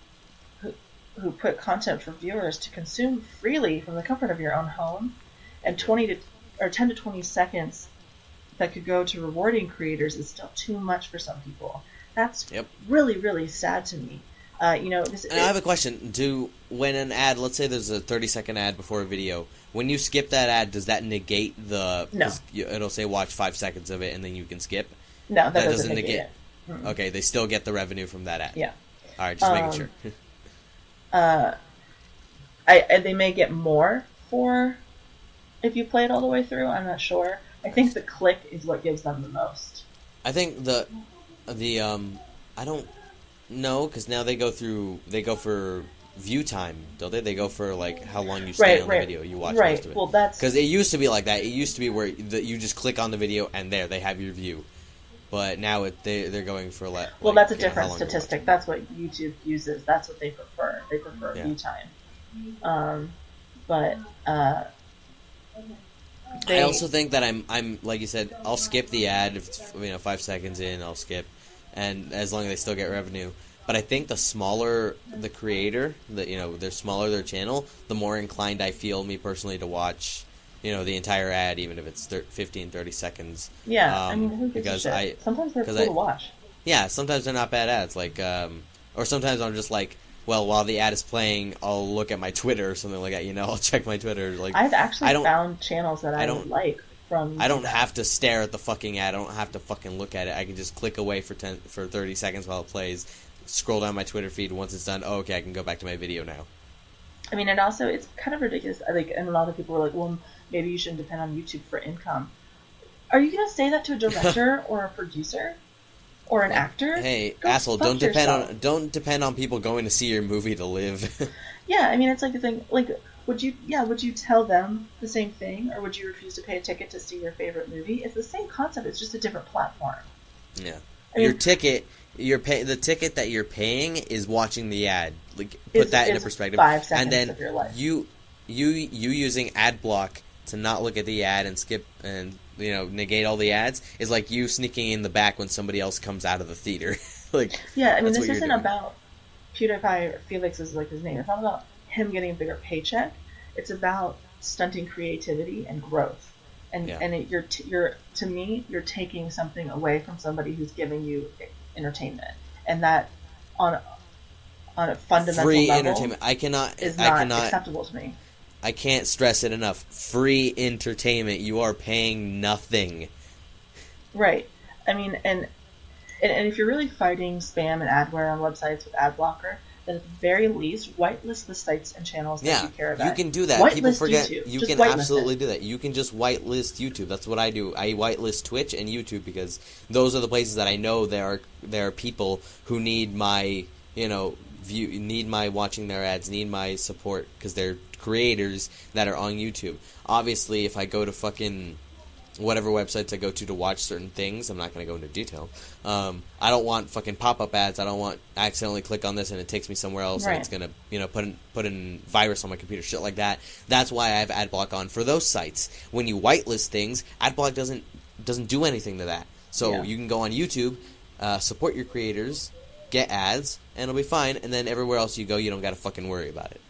put content for viewers to consume freely from the comfort of your own home, and 10 to 20 seconds that could go to rewarding creators is still too much for some people. That's really, really sad to me. I have a question. When an ad, let's say there's a 30-second ad before a video, when you skip that ad, does that negate the... No. It'll say watch 5 seconds of it and then you can skip? No, that doesn't negate it. Mm-mm. Okay, they still get the revenue from that ad. Yeah. Alright, just making sure. They may get more for if you play it all the way through. I'm not sure. I think the click is what gives them the most. I think I don't know, because now they go for view time, don't they? They go for like how long you stay on the video. You watch most of it. Well, that's because it used to be like that. It used to be where you just click on the video and there they have your view. But now they're going for well, that's a different statistic. That's what YouTube uses. That's what they prefer. They prefer view time. I also think that I'm like you said, I'll skip the ad if it's 5 seconds in. I'll skip, and as long as they still get revenue. But I think the smaller the creator, the smaller their channel, the more inclined I feel, me personally, to watch, the entire ad, even if it's 15, 30 seconds. Yeah, who gives a shit? Sometimes they're cool to watch. Yeah, sometimes they're not bad ads, or sometimes I'm just like, well, while the ad is playing, I'll look at my Twitter or something like that. I'll check my Twitter. Like I've actually found channels that I don't like from. I don't have to stare at the fucking ad. I don't have to fucking look at it. I can just click away for 30 seconds while it plays. Scroll down my Twitter feed. Once it's done, okay, I can go back to my video now. I mean, and also it's kind of ridiculous. Like, and a lot of people are like, well, maybe you shouldn't depend on YouTube for income. Are you gonna say that to a director or a producer or an actor? Hey, Go asshole! fuck yourself. Don't depend on people going to see your movie to live. Yeah, I mean, it's like the thing. Like, would you tell them the same thing, or would you refuse to pay a ticket to see your favorite movie? It's the same concept. It's just a different platform. Yeah, I mean, the ticket that you're paying is watching the ad. Like, put that into perspective. 5 seconds and then of your life. you using ad block to not look at the ad and skip and negate all the ads is like you sneaking in the back when somebody else comes out of the theater. Like, yeah, I mean, that's this what isn't you're doing. about PewDiePie or Felix is like his name. It's not about him getting a bigger paycheck. It's about stunting creativity and growth. And Yeah. and you're to me, you're taking something away from somebody who's giving you entertainment, and that on a fundamental Free level entertainment. I cannot acceptable to me. I can't stress it enough. Free entertainment. You are paying nothing. Right. I mean, and if you're really fighting spam and adware on websites with ad blocker, then at the very least, whitelist the sites and channels that you care about. You can do that. Whitelist People forget. YouTube. You Just can whitelist absolutely it. do that. You can just whitelist YouTube. That's what I do. I whitelist Twitch and YouTube because those are the places that I know there are people who need my need my watching their ads, need my support because they're creators that are on YouTube. Obviously, if I go to fucking whatever websites I go to watch certain things, I'm not going to go into detail. I don't want fucking pop-up ads. I don't want accidentally click on this and it takes me somewhere else Right. and it's going to put in virus on my computer, shit like that. That's why I have AdBlock on for those sites. When you whitelist things, AdBlock doesn't do anything to that. So Yeah. you can go on YouTube, support your creators, get ads, and it'll be fine. And then everywhere else you go, you don't got to fucking worry about it.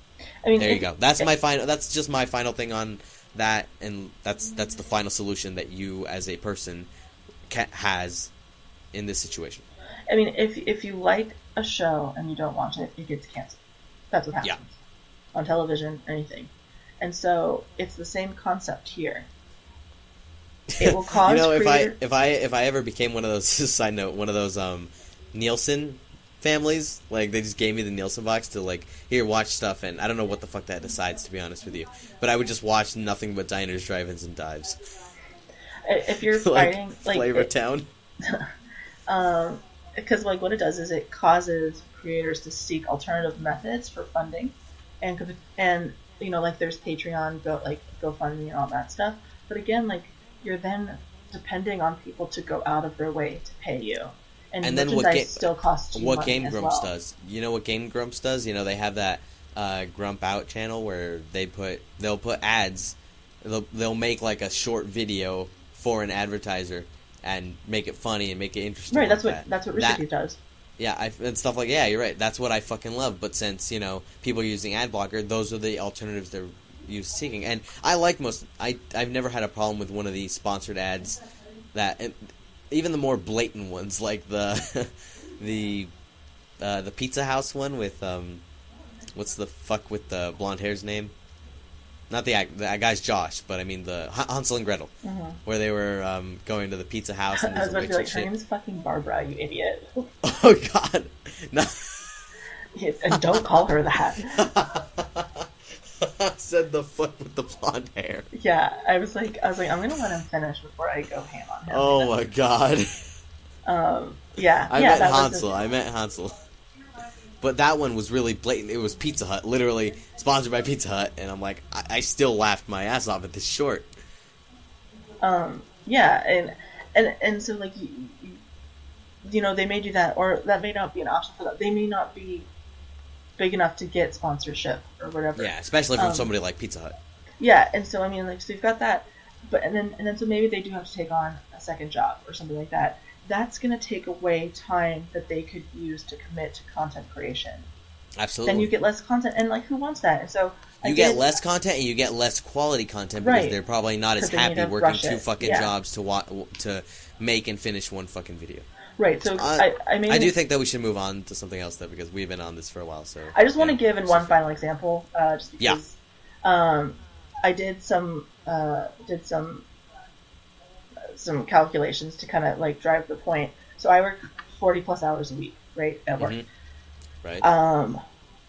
I mean, There you go. That's my final. That's just my final thing on that, and that's the final solution that you as a person has in this situation. I mean, if you like a show and you don't watch it, it gets canceled. That's what happens. Yeah. On television, anything. And so it's the same concept here. It will cause if I ever became one of those side note, one of those Nielsen families, like they just gave me the Nielsen box to like, here, watch stuff, and I don't know what the fuck that decides, to be honest with you, but I would just watch nothing but diners, drive-ins, and dives. If you're like fighting Flavor Town. Because like what it does is it causes creators to seek alternative methods for funding, and like there's Patreon, GoFundMe, and all that stuff. But again, like you're then depending on people to go out of their way to pay you, and then merchandise still costs you what money Game as Grumps well. does? You know what Game Grumps does? They have that Grump Out channel where they'll put ads. They'll make like a short video for an advertiser and make it funny and make it interesting. Right, like that's what Rooster Teeth does. Yeah, and stuff like you're right. That's what I fucking love. But since people are using ad blocker, those are the alternatives they're seeking. And I like I've never had a problem with one of these sponsored ads that, even the more blatant ones like the Pizza House one with what's the fuck with the blonde hair's name? Not the guy's Josh, but I mean the Hansel and Gretel, where they were going to the pizza house. And I was about to be like, her shit. name is fucking Barbara, you idiot. Oh God, no. Yes, and don't call her that. Said the fuck with the blonde hair. Yeah, I was like, I'm gonna let him finish before I go ham on him. Oh my God. Yeah. I meant Hansel. But that one was really blatant. It was Pizza Hut, literally sponsored by Pizza Hut, and I'm like, I still laughed my ass off at this short. Yeah, and so like they may do that, or that may not be an option for them. They may not be big enough to get sponsorship or whatever. Yeah, especially from somebody like Pizza Hut. Yeah, and so I mean, like, so you've got that, but and then so maybe they do have to take on a second job or something like that. That's going to take away time that they could use to commit to content creation. Absolutely. Then you get less content, and like, who wants that? And so you get less content, and you get less quality content because Right. they're probably not as Because they need happy to working rush two it. fucking Yeah. jobs to make and finish one fucking video. Right. So I mean, I do think that we should move on to something else though, because we've been on this for a while. So I just want to give in one final example, just because I did some calculations to kind of like drive the point. So I work 40 plus hours a week, right, at work. Right.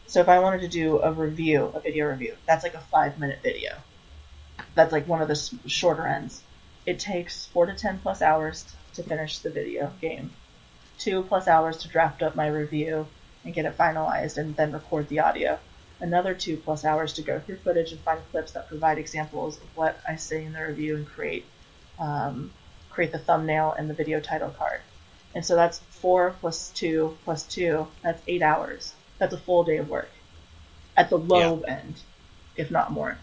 So if I wanted to do a video review, that's like a 5-minute video. That's like one of the shorter ends. It takes 4 to 10 plus hours to finish the video game. 2 plus hours to draft up my review and get it finalized and then record the audio. Another 2 plus hours to go through footage and find clips that provide examples of what I say in the review and create the thumbnail and the video title card. And so that's 4 plus 2 plus 2. That's 8 hours. That's a full day of work at the low end, if not more.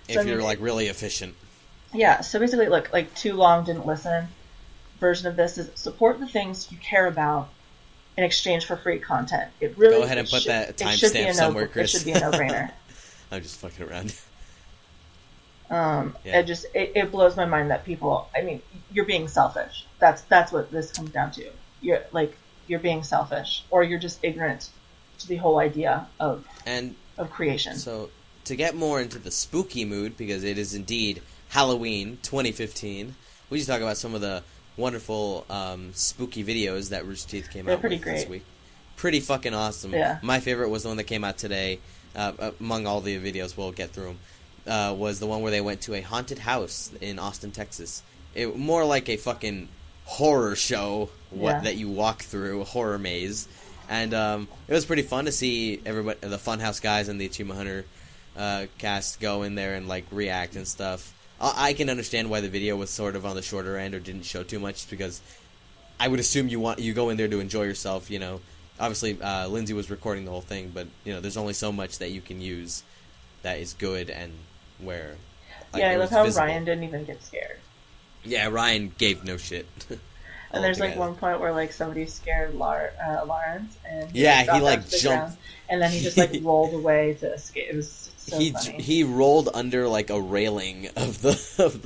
So, if you're like really efficient. Yeah. So basically, look, like Too Long Didn't Listen version of this is support the things you care about in exchange for free content. It really go ahead and put that timestamp somewhere, Chris. It should be a no-brainer. I'm just fucking around. It blows my mind that people. I mean, you're being selfish. That's what this comes down to. You're being selfish, or you're just ignorant to the whole idea of creation. So to get more into the spooky mood, because it is indeed Halloween 2015, we should talk about some of the wonderful spooky videos that Rooster Teeth came out with this week. Pretty fucking awesome. Yeah. My favorite was the one that came out today. Among all the videos, we'll get through them. Was the one where they went to a haunted house in Austin, Texas. It more like a fucking horror show that you walk through, a horror maze. And it was pretty fun to see everybody, the Funhouse guys and the Achievement Hunter cast go in there and like react and stuff. I can understand why the video was sort of on the shorter end or didn't show too much, because I would assume you go in there to enjoy yourself. You know, obviously Lindsay was recording the whole thing, but you know, there's only so much that you can use that is good and where. Like, I love how Ryan didn't even get scared. Yeah, Ryan gave no shit. And there's like one point where like somebody scared Lawrence, and he like jumped, ground, and then he just like rolled away to escape. It was so funny. He rolled under like a railing of the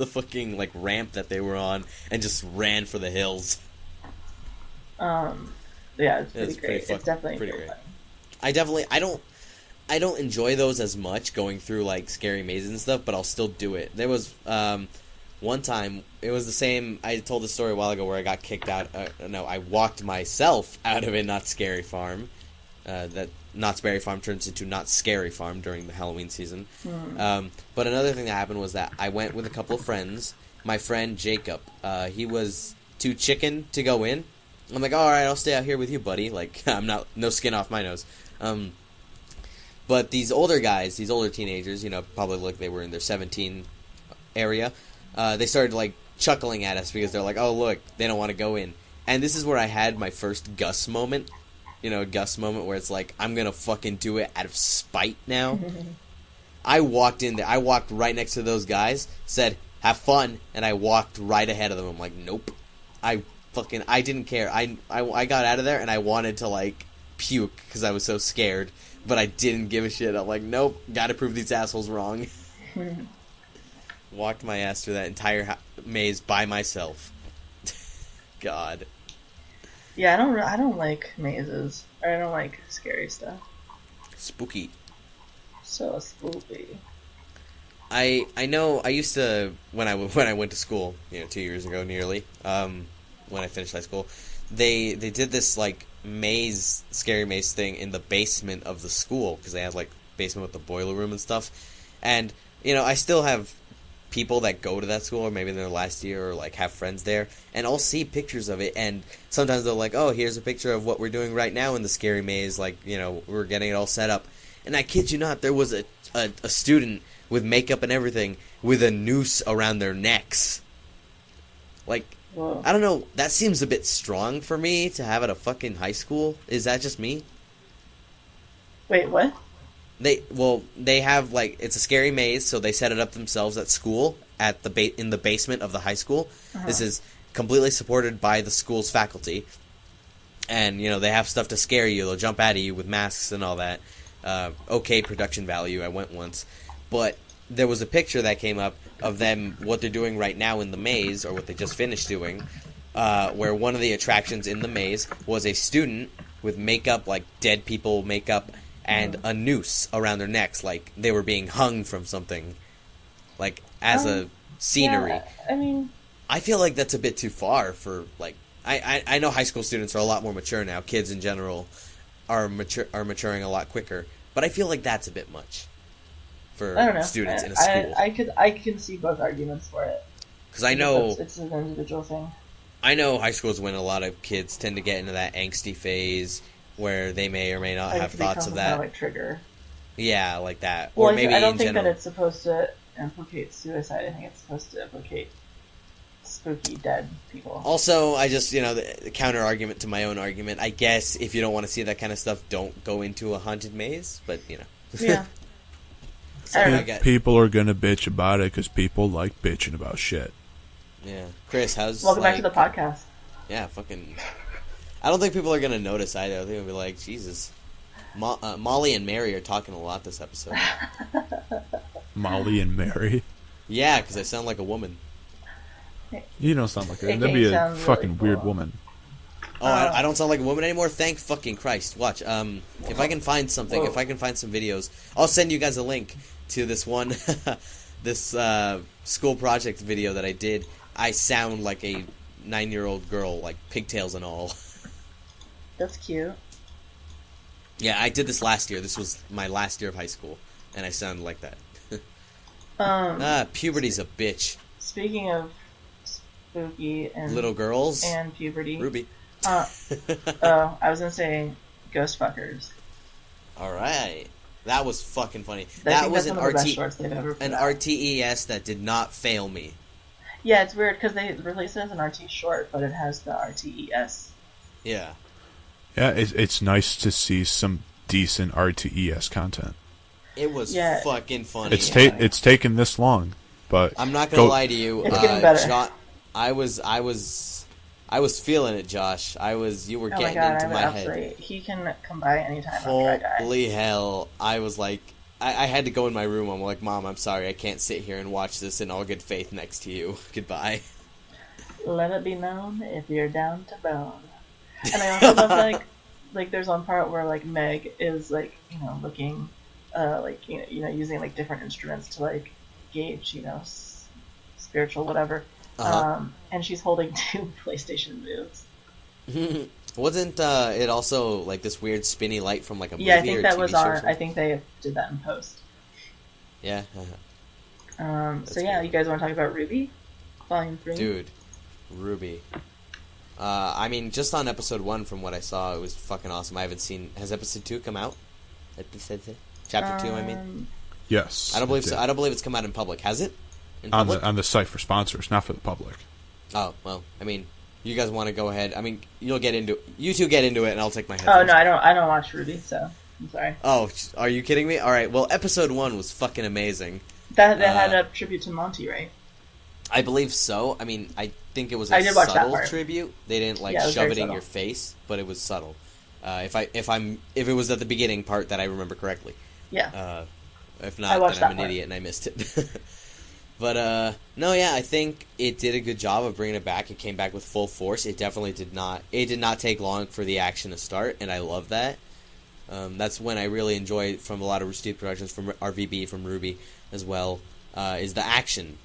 fucking like ramp that they were on, and just ran for the hills. Yeah, it's pretty great. It's definitely pretty great. Funny. I don't enjoy those as much, going through like scary mazes and stuff, but I'll still do it. There was one time, it was the same. I told the story a while ago where I got kicked out. I walked myself out of a Not Scary Farm. That Not Scary Farm turns into Not Scary Farm during the Halloween season. But another thing that happened was that I went with a couple of friends. My friend Jacob, he was too chicken to go in. I'm like, all right, I'll stay out here with you, buddy. Like, I'm not, no skin off my nose. But these older guys, these older teenagers, you know, probably like they were in their 17 area. They started like chuckling at us because they're like, oh look, they don't want to go in. And this is where I had my first Gus moment. You know, a Gus moment where it's like, I'm gonna fucking do it out of spite now. I walked in there, I walked right next to those guys, said, have fun, and I walked right ahead of them. I'm like, nope. I didn't care. I got out of there and I wanted to like puke because I was so scared, but I didn't give a shit. I'm like, nope, gotta prove these assholes wrong. Walked my ass through that entire maze by myself. God. Yeah, I don't like mazes. Or I don't like scary stuff. Spooky. So spooky. I know. I used to when I went to school, 2 years ago, nearly. When I finished high school, they did this like scary maze thing in the basement of the school, because they had like basement with the boiler room and stuff. And I still have people that go to that school, or maybe in their last year, or like have friends there, and I'll see pictures of it, and sometimes they're like, oh, here's a picture of what we're doing right now in the scary maze, like, we're getting it all set up. And I kid you not, there was a student with makeup and everything with a noose around their necks. Like, whoa. I don't know, that seems a bit strong for me to have at a fucking high school. Is that just me? Wait, what? They have, like, it's a scary maze, so they set it up themselves at school, in the basement of the high school. Uh-huh. This is completely supported by the school's faculty. And, they have stuff to scare you. They'll jump at you with masks and all that. Okay production value, I went once. But there was a picture that came up of them, what they're doing right now in the maze, or what they just finished doing. where one of the attractions in the maze was a student with makeup, like dead people makeup, and a noose around their necks, like they were being hung from something, like as a scenery. Yeah, I mean, I feel like that's a bit too far for, like, I know high school students are a lot more mature now. Kids in general are maturing a lot quicker, but I feel like that's a bit much for I don't know. students in a school. I can see both arguments for it. Because I know It's an individual thing. I know high school is when a lot of kids tend to get into that angsty phase where they may or may not Like, have it thoughts becomes of kind that. like trigger. Yeah, like that. Well, Or maybe I don't in think general. that it's supposed to implicate suicide. I think it's supposed to implicate spooky dead people. Also, I just, the counter argument to my own argument. I guess if you don't want to see that kind of stuff, don't go into a haunted maze. But, Yeah. So I don't I know. get, People are gonna bitch about it because people like bitching about shit. yeah. Chris, how's Welcome back to the podcast. Yeah, fucking. I don't think people are gonna notice either. I think they'll be like, Jesus. Molly and Mary are talking a lot this episode. Molly and Mary. Yeah, because I sound like a woman. You don't sound like it. It That'd be a sounds fucking really weird cool. woman. Oh, I don't sound like a woman anymore? Thank fucking Christ. Watch. If I can find something, if I can find some videos, I'll send you guys a link to this one, this school project video that I did. I sound like a 9-year-old girl, like pigtails and all. That's cute. Yeah, I did this last year. This was my last year of high school, and I sounded like that. Puberty's a bitch. Speaking of spooky and Little girls. and puberty, Ruby. I was gonna say ghost fuckers. Alright. That was fucking funny. I That think was that's an one of the best shorts they've ever put an out. RTES that did not fail me. Yeah, it's weird because they released it as an RT short, but it has the RTES. Yeah. Yeah, it's nice to see some decent RTES content. It was Yeah. fucking funny. It's taken this long, but I'm not gonna lie to you. It's getting better. I was feeling it, Josh. You were Oh my getting god, into I'm my absolutely. head. He can come by anytime after I die. Holy hell! I was like, I had to go in my room. I'm like, Mom, I'm sorry, I can't sit here and watch this in all good faith next to you. Goodbye. Let it be known if you're down to bone. And I also love like there's one part where like Meg is like looking, like using like different instruments to like gauge spiritual whatever. And she's holding 2 PlayStation moves. Wasn't it also like this weird spinny light from like a movie Yeah, I think or that TV was show or on. something? I think they did that in post. Yeah. So yeah, you guys want to talk about Ruby, Volume 3? Dude, Ruby. I mean, just on episode 1, from what I saw, it was fucking awesome. I haven't seen. Has episode 2 come out? Chapter 2, I mean. yes, I don't believe it so. did. I don't believe it's come out in public. Has it? In on public? the site for sponsors, not for the public. Oh well. I mean, you guys want to go ahead? I mean, you two get into it, and I'll take my Oh headphones. no, I don't watch Ruby, so I'm sorry. Oh, are you kidding me? All right. Well, episode 1 was fucking amazing. That had a tribute to Monty, right? I believe so. I mean, I think it was I a did watch that subtle part. tribute. They didn't like Yeah, it was shove very it in subtle. your face, but it was subtle. If it was at the beginning part that I remember correctly. Yeah. If I not, watched then I'm that an part. idiot and I missed it. But no, yeah, I think it did a good job of bringing it back. It came back with full force. It definitely did not. It did not take long for the action to start, and I love that. That's when I really enjoy from a lot of Rooster Teeth productions, from RVB, from Ruby as well. Is the action.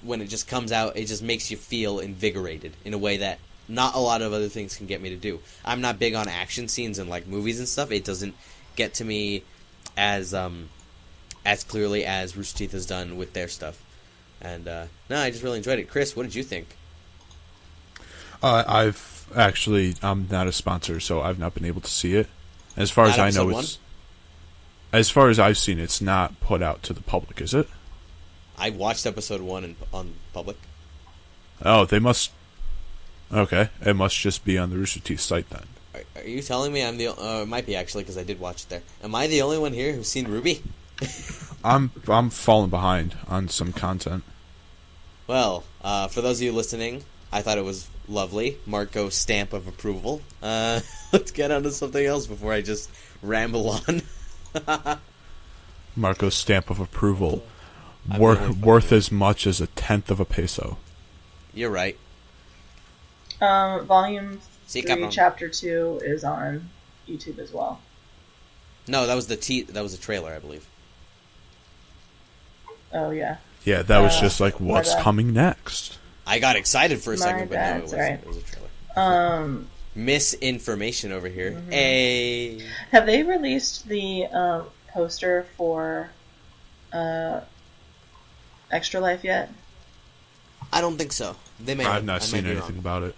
When it just comes out, it just makes you feel invigorated in a way that not a lot of other things can get me to do. I'm not big on action scenes in like movies and stuff. It doesn't get to me as clearly as Rooster Teeth has done with their stuff. And no, I just really enjoyed it. Chris, what did you think? I'm not a sponsor, so I've not been able to see it. As far Not as I episode know, one? as far as I've seen, it's not put out to the public, is it? I watched episode 1 on public. Oh, they must. Okay, it must just be on the Rooster Teeth site then. Are you telling me I'm the? It might be actually because I did watch it there. Am I the only one here who's seen Ruby? I'm falling behind on some content. Well, for those of you listening, I thought it was lovely. Marco's stamp of approval. Let's get on to something else before I just ramble on. Marco's stamp of approval, I'm the only worth as much as 1/10 of a peso. You're right. Volume Sí, 3, cabrón. Chapter 2 is on YouTube as well. No, that was that was a trailer, I believe. Oh, yeah. Yeah, that was just like, my what's bad. coming next? I got excited for a My second, but no, bad, it wasn't. sorry. It was a trailer. Misinformation over here. Mm-hmm. Hey. Have they released the poster for Extra Life yet? I don't think so. They may. I've not I seen might be anything wrong. about it.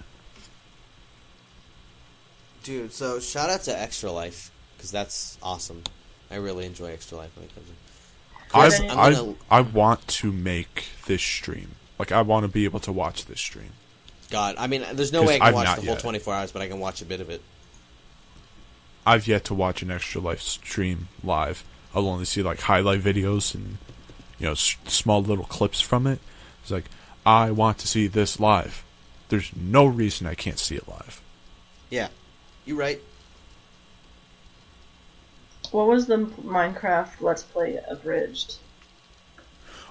Dude, so shout out to Extra Life because that's awesome. I really enjoy Extra Life when it comes in. Chris, I want to make this stream. Like, I want to be able to watch this stream. God, I mean, there's no 'Cause way I can I've watch not the whole yet. 24 hours, but I can watch a bit of it. I've yet to watch an Extra Life stream live. I'll only see like highlight videos and small little clips from it. It's like, I want to see this live. There's no reason I can't see it live. Yeah, you're right. What was the Minecraft Let's Play abridged?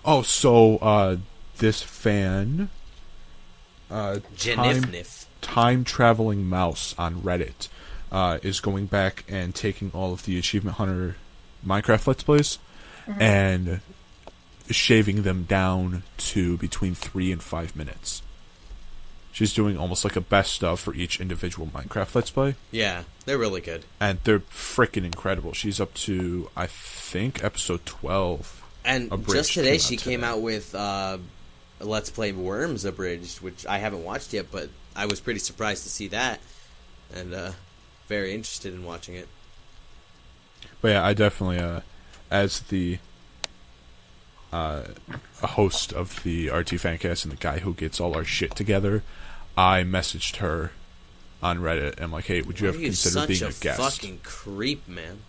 Oh, so this fan, Janifnif. time traveling mouse on Reddit, is going back and taking all of the Achievement Hunter Minecraft Let's Plays and shaving them down to between 3 and 5 minutes. She's doing almost like a best of for each individual Minecraft Let's Play. Yeah, they're really good. And they're freaking incredible. She's up to, I think, episode 12. And Abridged just today, came she out came today. out with Let's Play Worms Abridged, which I haven't watched yet, but I was pretty surprised to see that. And very interested in watching it. But yeah, I definitely, as the a host of the RT Fancast and the guy who gets all our shit together, I messaged her on Reddit. I'm like, hey, would you ever consider being a guest? Fucking creep, man.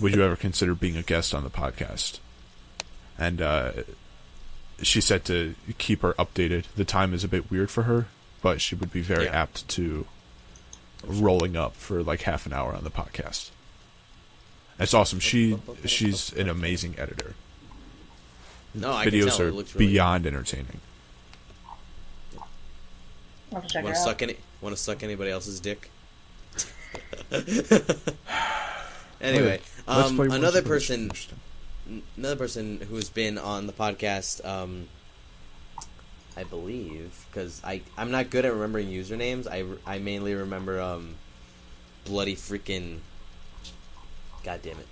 Would you ever consider being a guest on the podcast? And she said to keep her updated. The time is a bit weird for her, but she would be very apt to rolling up for like half an hour on the podcast. It's awesome. She's an amazing editor. No, I can Videos tell. are It looks really beyond entertaining. I'll have to check Want her to out. Want to suck anybody else's dick? Anyway, Let's play another Worms person, Abridged. who's been on the podcast, I believe, because I'm not good at remembering usernames. I mainly remember bloody freaking, god damn it,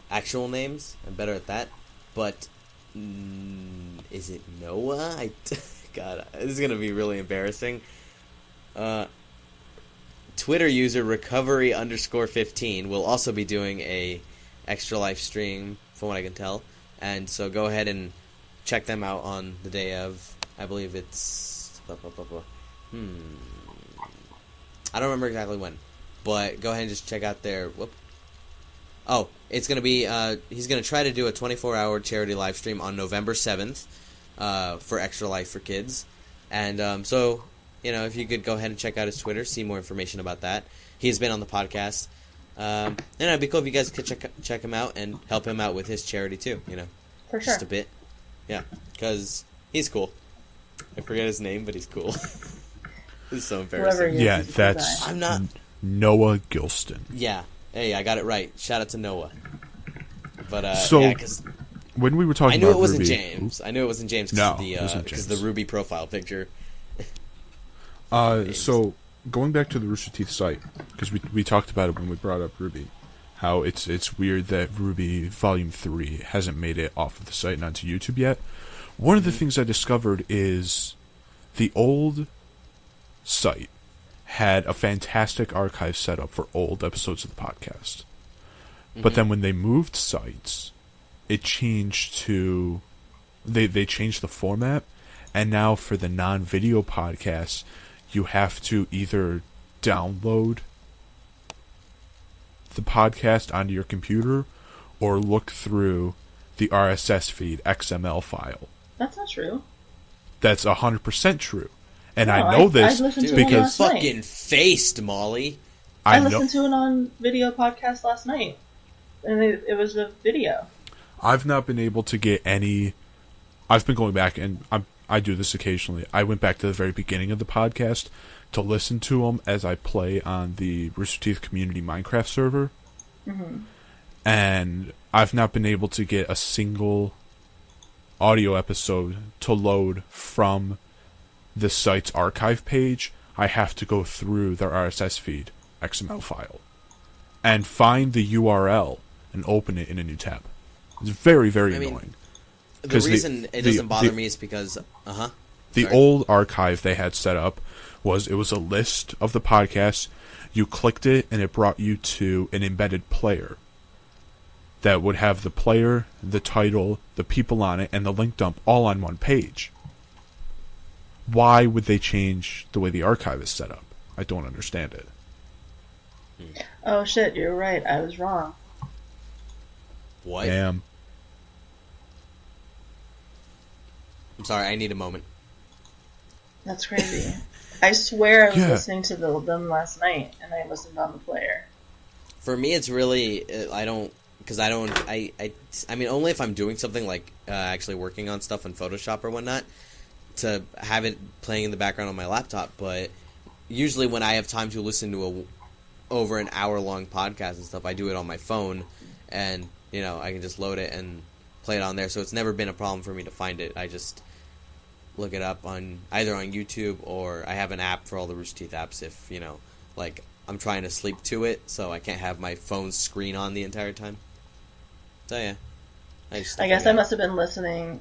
actual names. I'm better at that. But is it Noah? God, this is gonna be really embarrassing. Twitter user recovery_15 will also be doing a Extra Life stream, from what I can tell, and so go ahead and check them out on the day of. I believe it's I don't remember exactly when, but go ahead and just check out their. Oh, it's gonna be. He's gonna try to do a 24-hour charity live stream on November 7th for Extra Life for Kids, and so. If you could go ahead and check out his Twitter, see more information about that. He's been on the podcast. And it'd be cool if you guys could check him out and help him out with his charity too, For sure. Just a bit. Yeah, because he's cool. I forget his name, but he's cool. This is so embarrassing. Whoever he is, Yeah, he's a cool that's guy. I'm not... Noah Gilston. Yeah. Hey, I got it right. Shout out to Noah. But, So, yeah, because when we were talking I knew about it wasn't Ruby, James. I knew it wasn't James No, because it wasn't because James. the Ruby profile picture. So going back to the Rooster Teeth site, because we talked about it when we brought up Ruby, how it's weird that Ruby Volume 3 hasn't made it off of the site and onto YouTube yet. One of the things I discovered is the old site had a fantastic archive set up for old episodes of the podcast. But then when they moved sites, it changed to... They changed the format, and now for the non-video podcasts, you have to either download the podcast onto your computer or look through the RSS feed XML file. That's not true. That's 100% true. And No, I know this I listened to Dude, one you're last night. fucking faced, Molly. I know. listened to an on-video podcast last night, and it was a video. I've not been able to get any... I've been going back, and I do this occasionally. I went back to the very beginning of the podcast to listen to them as I play on the Rooster Teeth Community Minecraft server. Mm-hmm. And I've not been able to get a single audio episode to load from the site's archive page. I have to go through their RSS feed XML file and find the URL and open it in a new tab. It's very, very annoying. The reason it doesn't bother me is because... The old archive they had set up was a list of the podcasts. You clicked it, and it brought you to an embedded player that would have the player, the title, the people on it, and the link dump all on one page. Why would they change the way the archive is set up? I don't understand it. Oh shit, you're right. I was wrong. What? Damn. I'm sorry, I need a moment. That's crazy. I swear I was listening to them last night, and I listened on the player. For me, it's really I mean, only if I'm doing something like actually working on stuff in Photoshop or whatnot to have it playing in the background on my laptop. But usually, when I have time to listen to over an hour-long podcast and stuff, I do it on my phone, and I can just load it and play it on there. So it's never been a problem for me to find it. I just look it up either on YouTube, or I have an app for all the Rooster Teeth apps if, like I'm trying to sleep to it, so I can't have my phone screen on the entire time. So yeah. I guess I must have been listening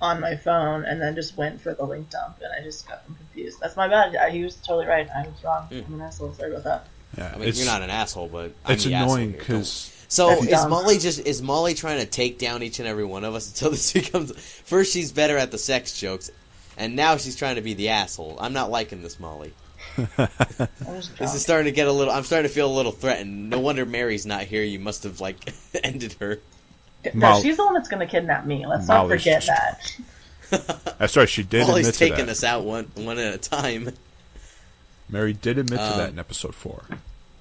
on my phone and then just went for the link dump, and I just got them confused. That's my bad. He was totally right. I was wrong. I'm an asshole. Sorry about that. Yeah, I mean, you're not an asshole, but I'm it's the annoying because... because... So is Molly trying to take down each and every one of us until this becomes... First she's better at the sex jokes, and now she's trying to be the asshole. I'm not liking this, Molly. This is starting to get a little... I'm starting to feel a little threatened. No wonder Mary's not here. You must have, ended her. No, she's the one that's going to kidnap me. Let's not forget that. That's right, she did Molly's admit to that. taking us out one at a time. Mary did admit to that in episode 4.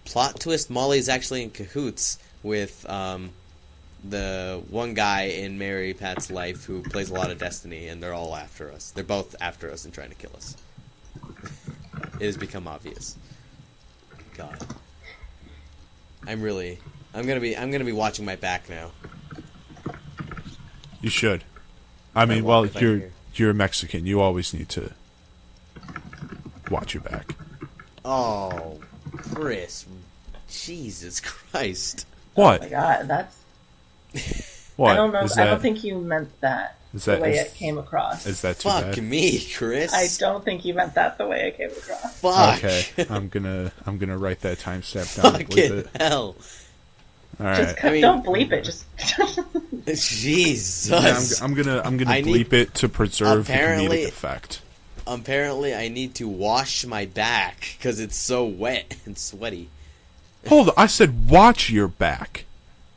Plot twist, Molly's actually in cahoots with the one guy in Mary Pat's life who plays a lot of Destiny, and they're all after us. They're both after us and trying to kill us. It has become obvious. God. I'm gonna be watching my back now. You should. I mean, you're Mexican. You always need to watch your back. Oh, Chris. Jesus Christ. What? Oh my god, that's... What? I don't know. I don't think you meant that the way it came across. Is that too Fuck bad? me, Chris. I don't think you meant that the way it came across. Fuck. Okay, I'm gonna write that timestamp down. Fucking hell. All right. Don't bleep it. Just. Jesus. Yeah, I'm gonna bleep it to preserve the comedic effect. Apparently, I need to wash my back because it's so wet and sweaty. Hold on, I said watch your back.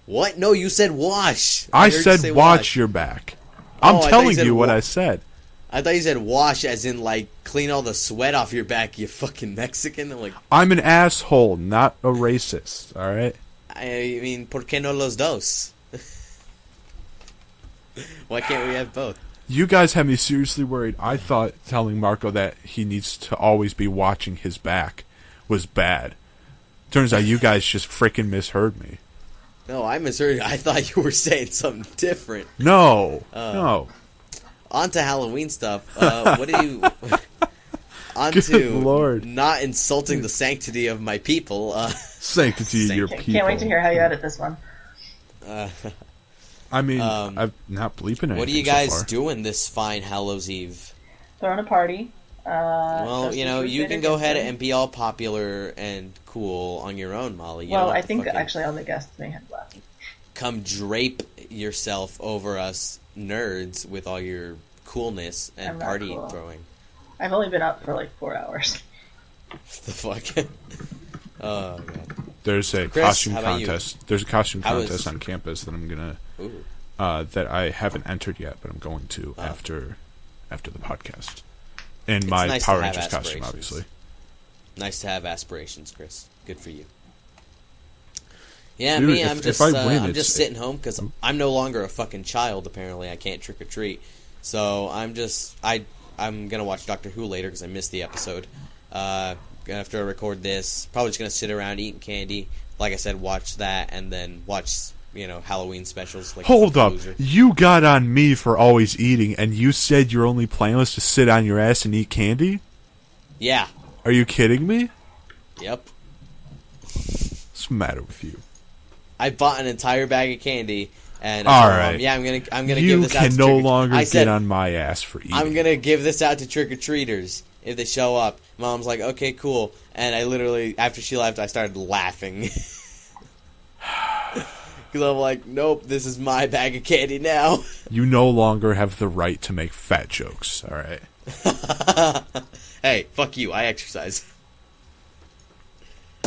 What? No, you said wash. I said watch your back. I'm telling you what I said. I thought you said wash as in, clean all the sweat off your back, you fucking Mexican. I'm an asshole, not a racist, alright? I mean, ¿por qué no los dos? Why can't we have both? You guys have me seriously worried. I thought telling Marco that he needs to always be watching his back was bad. Turns out you guys just freaking misheard me. No, I misheard. I thought you were saying something different. No. On to Halloween stuff. What do you... On to Lord. Not insulting the sanctity of my people. Sanctity of your people. Can't wait to hear how you edit this one. I mean, I'm not bleeping anything. What are you guys doing this fine Hallows Eve? Throwing a party. Well, you can go ahead and be all popular and cool on your own, Molly. I think actually all the guests may have left. Come drape yourself over us nerds with all your coolness and party throwing. I've only been up for 4 hours. What the fuck? Oh, God. There's a Chris, costume contest. There's a costume contest on campus that I'm gonna that I haven't entered yet, but I'm going to after the podcast. In my Power Rangers costume, obviously. Nice to have aspirations, Chris. Good for you. Yeah, Dude, I'm just sitting home because I'm no longer a fucking child. Apparently, I can't trick or treat. So I I'm gonna watch Doctor Who later because I missed the episode. After I record this, probably just gonna sit around eating candy. Like I said, watch that and then watch Halloween specials. Like Hold up, loser. you got on me for always eating, and you said your only plan was to sit on your ass and eat candy? Yeah. Are you kidding me? Yep. What's the matter with you? I bought an entire bag of candy, and all right, yeah, I'm gonna you give this out. You can to no longer I said, get on my ass for eating. I'm gonna give this out to trick or treaters if they show up. Mom's like, okay, cool, and I literally, after she left, I started laughing because I'm like, nope, this is my bag of candy now. You no longer have the right to make fat jokes. All right. Hey, fuck you! I exercise.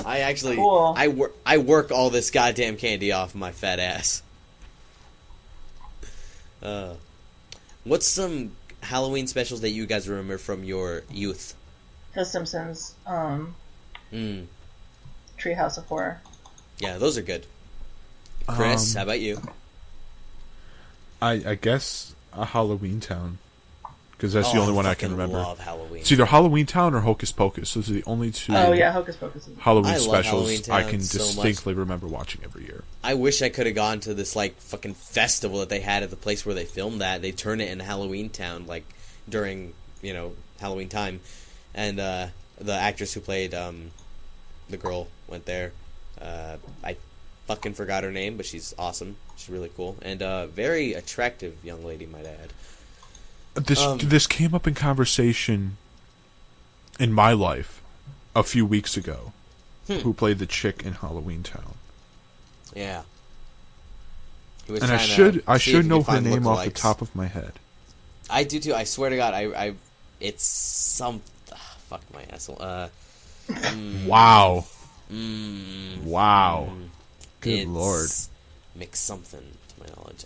I actually, Cool. I work all this goddamn candy off my fat ass. What's some Halloween specials that you guys remember from your youth? The Simpsons, Treehouse of Horror. Yeah, those are good. Chris, how about you? I guess a Halloween Town. Because that's the only one I can remember. I love Halloween. It's either Halloween Town or Hocus Pocus. Those are the only two Oh yeah, Hocus Pocus. Halloween I love specials Halloween I Town can so distinctly remember watching every year. I wish I could have gone to this fucking festival that they had at the place where they filmed that. They turned it in Halloween Town during Halloween time, and the actress who played the girl went there. I fucking forgot her name, but she's awesome. She's really cool and very attractive young lady, might I add. This came up in conversation in my life a few weeks ago. Who played the chick in Halloween Town? Yeah. And I should know her name off the top of my head. I do too. I swear to God, it's some. Fuck my asshole. Wow. Wow. Good Lord. Mix something to my knowledge.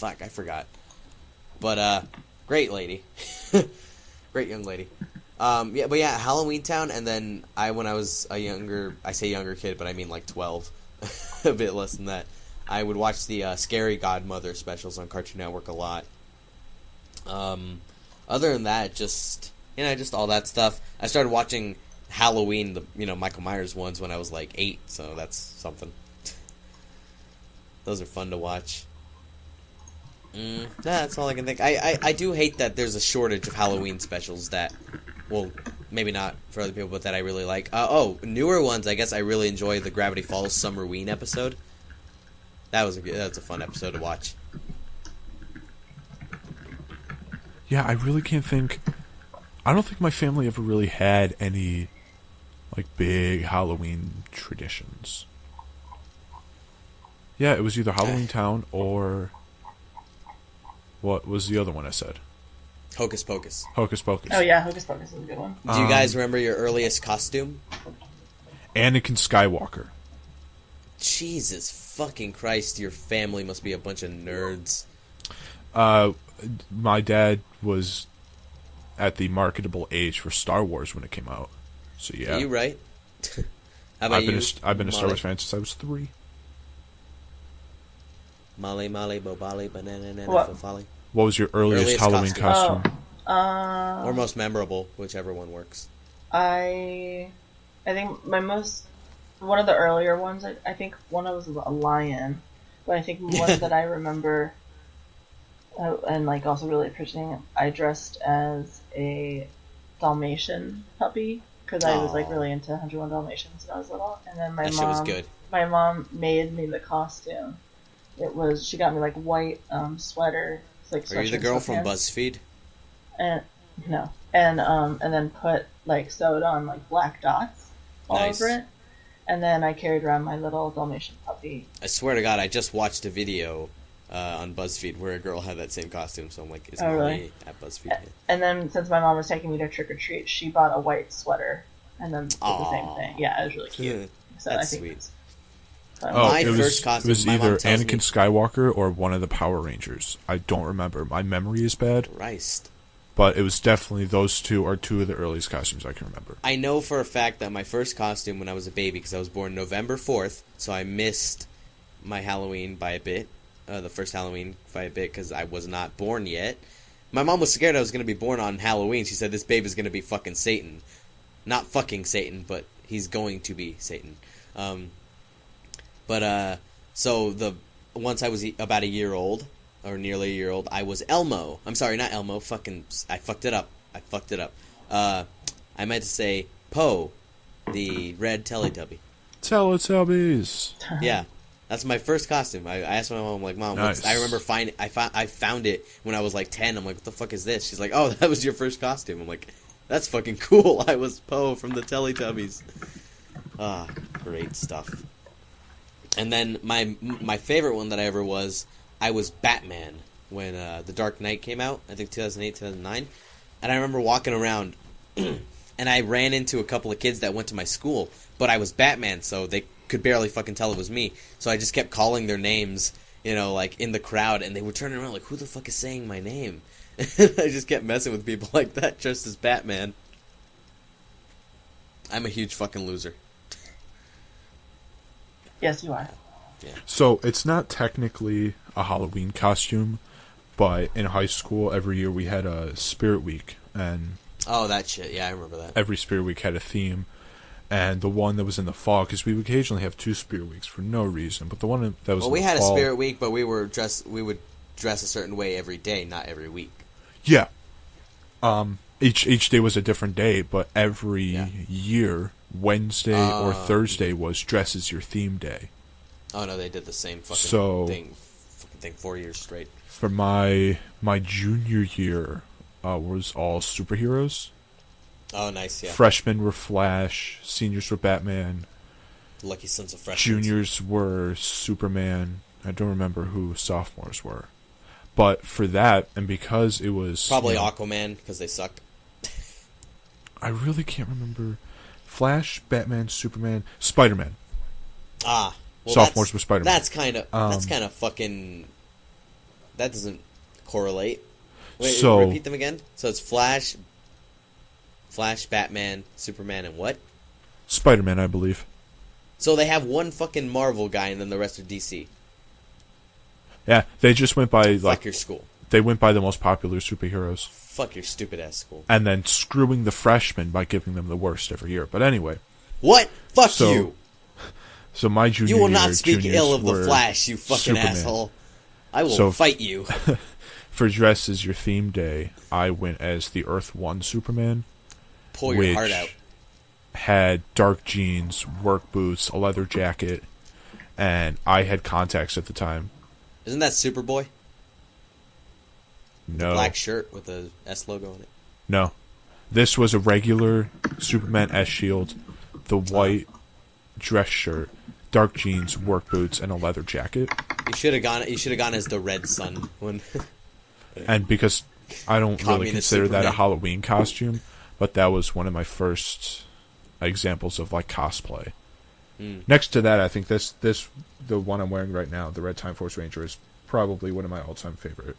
I forgot. But great lady, great young lady. Yeah, Halloween Town, and then when I was I say younger kid, but I mean 12, a bit less than that. I would watch the Scary Godmother specials on Cartoon Network a lot. Other than that, just all that stuff. I started watching Halloween, the Michael Myers ones when I was 8, so that's something. Those are fun to watch. That's all I can think. I do hate that there's a shortage of Halloween specials that, well, maybe not for other people, but that I really like. Newer ones, I guess I really enjoy the Gravity Falls Summerween episode. That's a fun episode to watch. Yeah, I really can't think. I don't think my family ever really had any big Halloween traditions. Yeah, it was either Halloween Town or what was the other one I said? Hocus Pocus. Hocus Pocus. Oh yeah, Hocus Pocus is a good one. Do you guys remember your earliest costume? Anakin Skywalker. Jesus fucking Christ, your family must be a bunch of nerds. My dad was at the marketable age for Star Wars when it came out. So yeah. Are you right? How about you? I've been a Star Wars fan since I was 3. Molly, Bobali, Banana, What? Fafali. What was your earliest Halloween costume? Or most memorable, whichever one works. I think one of the earlier ones, I think one was a lion, but I think one that I remember and also really appreciating, I dressed as a Dalmatian puppy because I was really into 101 Dalmatians when I was little, and then That shit was good. My mom made me the costume. She got me white sweater. It's Are you the girl from BuzzFeed? And no, and then put sewed on black dots all over it, and then I carried around my little Dalmatian puppy. I swear to God, I just watched a video on BuzzFeed where a girl had that same costume. So I'm like, is Molly really? at BuzzFeed? And then since my mom was taking me to trick or treat, she bought a white sweater and then did the same thing. Yeah, it was really cute. So That's I think sweet. It was either Anakin Skywalker or one of the Power Rangers. I don't remember. My memory is bad. Christ. But it was definitely those two are two of the earliest costumes I can remember. I know for a fact that my first costume when I was a baby, because I was born November 4th, so I missed my Halloween by a bit, the first Halloween by a bit, because I was not born yet. My mom was scared I was going to be born on Halloween. She said this babe is going to be fucking Satan. Not fucking Satan, but he's going to be Satan. So once I was about a year old, or nearly a year old, I was Elmo. I'm sorry, not Elmo. I fucked it up. I meant to say Poe, the red Teletubby. Teletubbies. Yeah. That's my first costume. I asked my mom, I'm like, Mom, nice. I remember I found it when I was like 10. I'm like, what the fuck is this? She's like, oh, that was your first costume. I'm like, that's fucking cool. I was Poe from the Teletubbies. Ah, great stuff. And then my favorite one that I ever was, I was Batman when The Dark Knight came out. I think 2008, 2009. And I remember walking around, and I ran into a couple of kids that went to my school, but I was Batman, so they could barely fucking tell it was me. So I just kept calling their names, like in the crowd, and they would turn around like, who the fuck is saying my name? I just kept messing with people like that, just as Batman. I'm a huge fucking loser. Yes, you are. Yeah. So it's not technically a Halloween costume, but in high school every year we had a Spirit Week, and Oh, that shit. Yeah, I remember that. every Spirit Week had a theme. And the one that was in the fall, because we would occasionally have 2 Spirit Weeks for no reason, but the one that was Well, in we the had fall, a Spirit Week, but we would dress a certain way every day, not every week. yeah. Each day was a different day, but every year, Wednesday or Thursday was dress as your theme day. Oh no, they did the same fucking thing 4 years straight. For my junior year, was all superheroes. Oh, nice, yeah. Freshmen were Flash, seniors were Batman, Lucky Sons of Freshmen. juniors were Superman. I don't remember who sophomores were. But for that, and because it was... Probably Aquaman, because they suck. I really can't remember. Flash, Batman, Superman, Spider-Man. Ah. Well, Sophomores were Spider-Man. That's kind of fucking... That doesn't correlate. Wait, so, repeat them again? So it's Flash, Batman, Superman, and what? Spider-Man, I believe. So they have one fucking Marvel guy, and then the rest are DC. Yeah, they just went by, Fuck your school. They went by the most popular superheroes. Fuck your stupid-ass school. And then screwing the freshmen by giving them the worst every year. But anyway. What? Fuck you! So my junior year... You will not speak ill of the were Flash, you fucking Superman. asshole. I will fight you. For dress as your theme day, I went as the Earth 1 Superman. Pull your heart out. Had dark jeans, work boots, a leather jacket, and I had contacts at the time. Isn't that Superboy? No. The black shirt with the S logo on it. No. This was a regular Superman S shield, the white dress shirt, dark jeans, work boots, and a leather jacket. You should have gone as the Red Sun when. And because I don't really Communist consider that a Superman. Halloween costume, but that was one of my first examples of like cosplay. Next to that, I think the one I'm wearing right now, the Red Time Force Ranger, is probably one of my all-time favorite.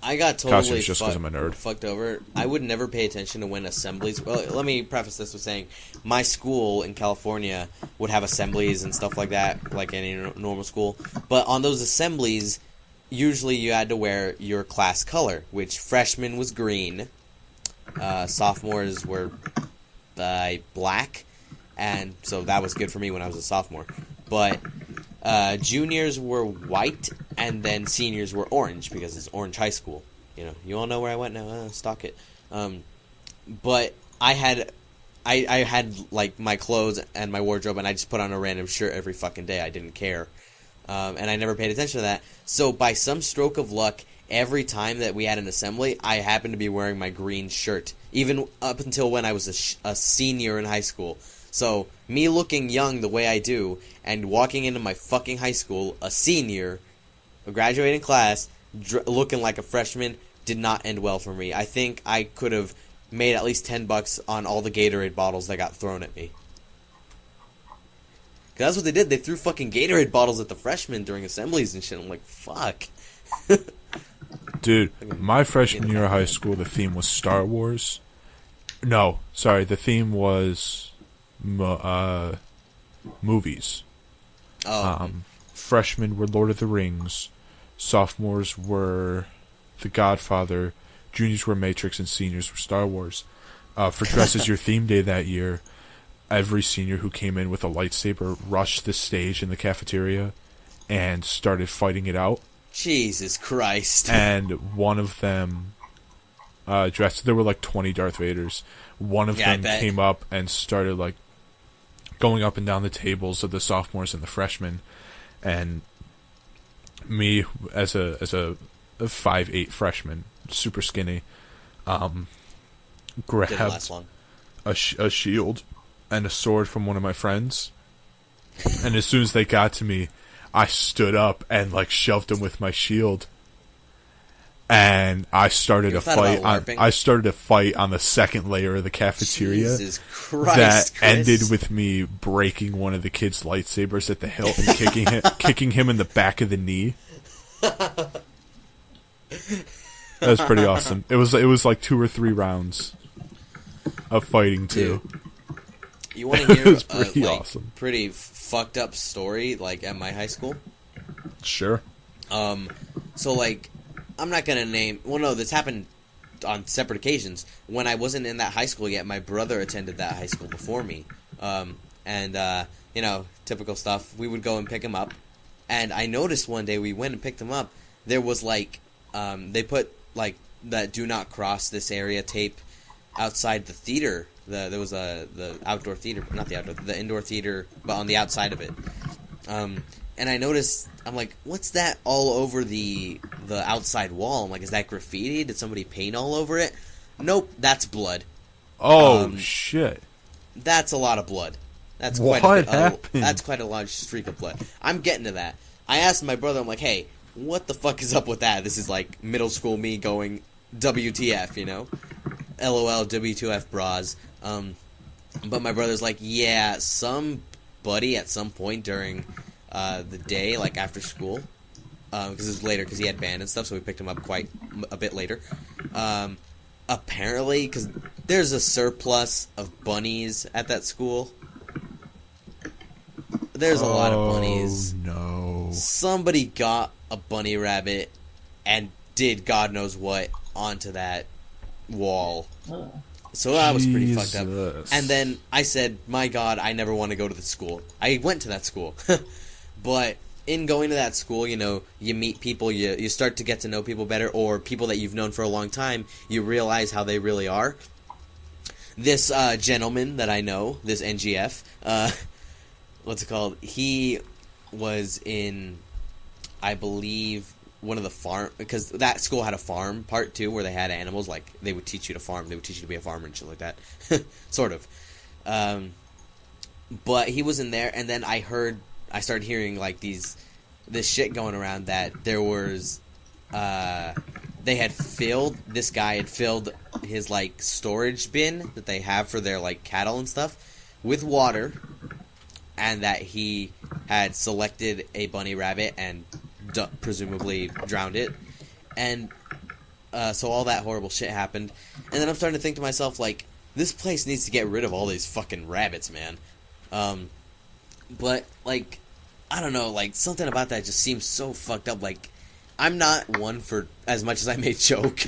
I got totally Costumes just 'cause I'm a nerd. fucked over. I would never pay attention to when assemblies... Well, let me preface this with saying my school in California would have assemblies and stuff like that, like any normal school. But on those assemblies, usually you had to wear your class color, which freshman was green, sophomores were black, and so that was good for me when I was a sophomore. But juniors were white, and then seniors were orange, because it's Orange High School. You all know where I went now. Stock it. But I had like my clothes and my wardrobe, and I just put on a random shirt every fucking day. I didn't care, and I never paid attention to that. So by some stroke of luck, every time that we had an assembly, I happened to be wearing my green shirt, even up until when I was a senior in high school. So, me looking young the way I do, and walking into my fucking high school, a senior, a graduating class, looking like a freshman, did not end well for me. I think I could have made at least $10 on all the Gatorade bottles that got thrown at me. 'Cause that's what they did. They threw fucking Gatorade bottles at the freshmen during assemblies and shit. I'm like, fuck. Dude, my freshman year of high school, the theme was Star Wars. No, sorry, the theme was movies. Freshmen were Lord of the Rings. Sophomores were The Godfather. juniors were Matrix and seniors were Star Wars. For Dress as Your Theme Day that year, every senior who came in with a lightsaber rushed the stage in the cafeteria and started fighting it out. Jesus Christ. And one of them dressed... There were like 20 Darth Vaders. One of them came up and started like going up and down the tables of the sophomores and the freshmen. And me, as a 5'8" freshman, super skinny, grabbed a shield and a sword from one of my friends. And as soon as they got to me, I stood up and like shoved him with my shield, and I started a fight. I started a fight on the second layer of the cafeteria. Jesus Christ, that Chris. ended with me breaking one of the kids' lightsabers at the hilt and kicking him in the back of the knee. That was pretty awesome. It was like 2 or 3 rounds of fighting too. Dude, you want to hear It was pretty awesome. Pretty fucked up story like at my high school? Sure. So like, I'm not gonna name. Well, no, this happened on separate occasions. When I wasn't in that high school yet, my brother attended that high school before me. And you know, typical stuff. We would go and pick him up, and I noticed one day we went and picked him up. There was like, they put like that "Do not cross this area" tape outside the theater. There was the outdoor theater, not the outdoor, the indoor theater, but on the outside of it. And I noticed, I'm like, what's that all over the outside wall? I'm like, is that graffiti? Did somebody paint all over it? Nope, that's blood. Oh shit! That's a lot of blood. That's what happened? That's quite a large streak of blood. I'm getting to that. I asked my brother, I'm like, hey, what the fuck is up with that? This is like middle school me going WTF, you know? LOL, W2F bras. But my brother's like, yeah, somebody at some point during the day, like after school, because it was later, because he had band and stuff, so we picked him up quite a bit later. Apparently, because there's a surplus of bunnies at that school. There's a lot of bunnies. No. Somebody got a bunny rabbit and did God knows what onto that wall. So that was pretty fucked up. And then I said, my God, I never want to go to the school. I went to that school. But in going to that school, you know, you meet people, you start to get to know people better, or people that you've known for a long time, you realize how they really are. This gentleman that I know, this NGF, what's it called? He was in, I believe, one of the farm, because that school had a farm part too, where they had animals, like they would teach you to farm, they would teach you to be a farmer and shit like that, sort of. But he was in there, and then I started hearing like this shit going around that there was, this guy had filled his like storage bin that they have for their like cattle and stuff with water, and that he had selected a bunny rabbit and presumably drowned it, and so all that horrible shit happened. And then I'm starting to think to myself, like, this place needs to get rid of all these fucking rabbits, man. But like, I don't know, like, something about that just seems so fucked up. Like, I'm not one for, as much as I may joke,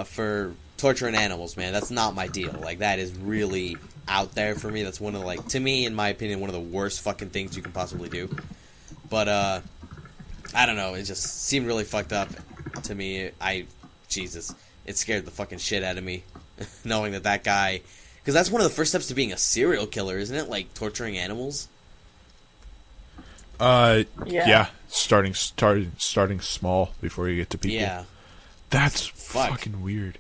for torturing animals, man. That's not my deal. Like, that is really out there for me. That's one of, like, to me, in my opinion, one of the worst fucking things you can possibly do. But I don't know, it just seemed really fucked up to me. Jesus, it scared the fucking shit out of me, knowing that guy, because that's one of the first steps to being a serial killer, isn't it? Like, torturing animals? Yeah. Starting small before you get to people. Yeah. That's fucking weird.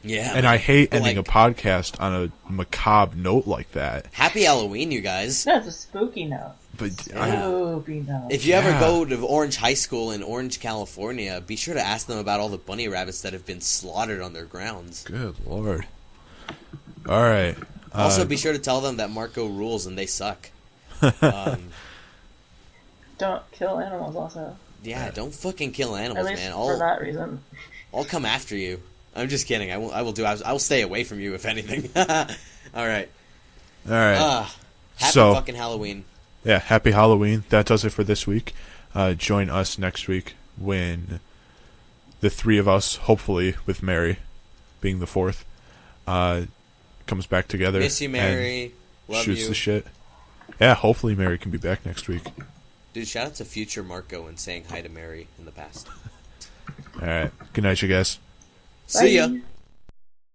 Yeah. And I hate ending a podcast on a macabre note like that. Happy Halloween, you guys. No, it's a spooky note. But Spooky note. If you ever go to Orange High School in Orange, California, be sure to ask them about all the bunny rabbits that have been slaughtered on their grounds. Good lord. All right. Also, be sure to tell them that Marco rules and they suck. Don't kill animals, also. Yeah, don't fucking kill animals, At least man. for that reason. I'll come after you. I'm just kidding. I will stay away from you, if anything. All right. Happy fucking Halloween. Yeah, happy Halloween. That does it for this week. Join us next week when the three of us, hopefully with Mary being the fourth, comes back together. Miss you, Mary. Love shoots you. the shit. Yeah, hopefully Mary can be back next week. Dude, shout out to future Marco and saying hi to Mary in the past. All right. Good night, you guys. See ya. Bye.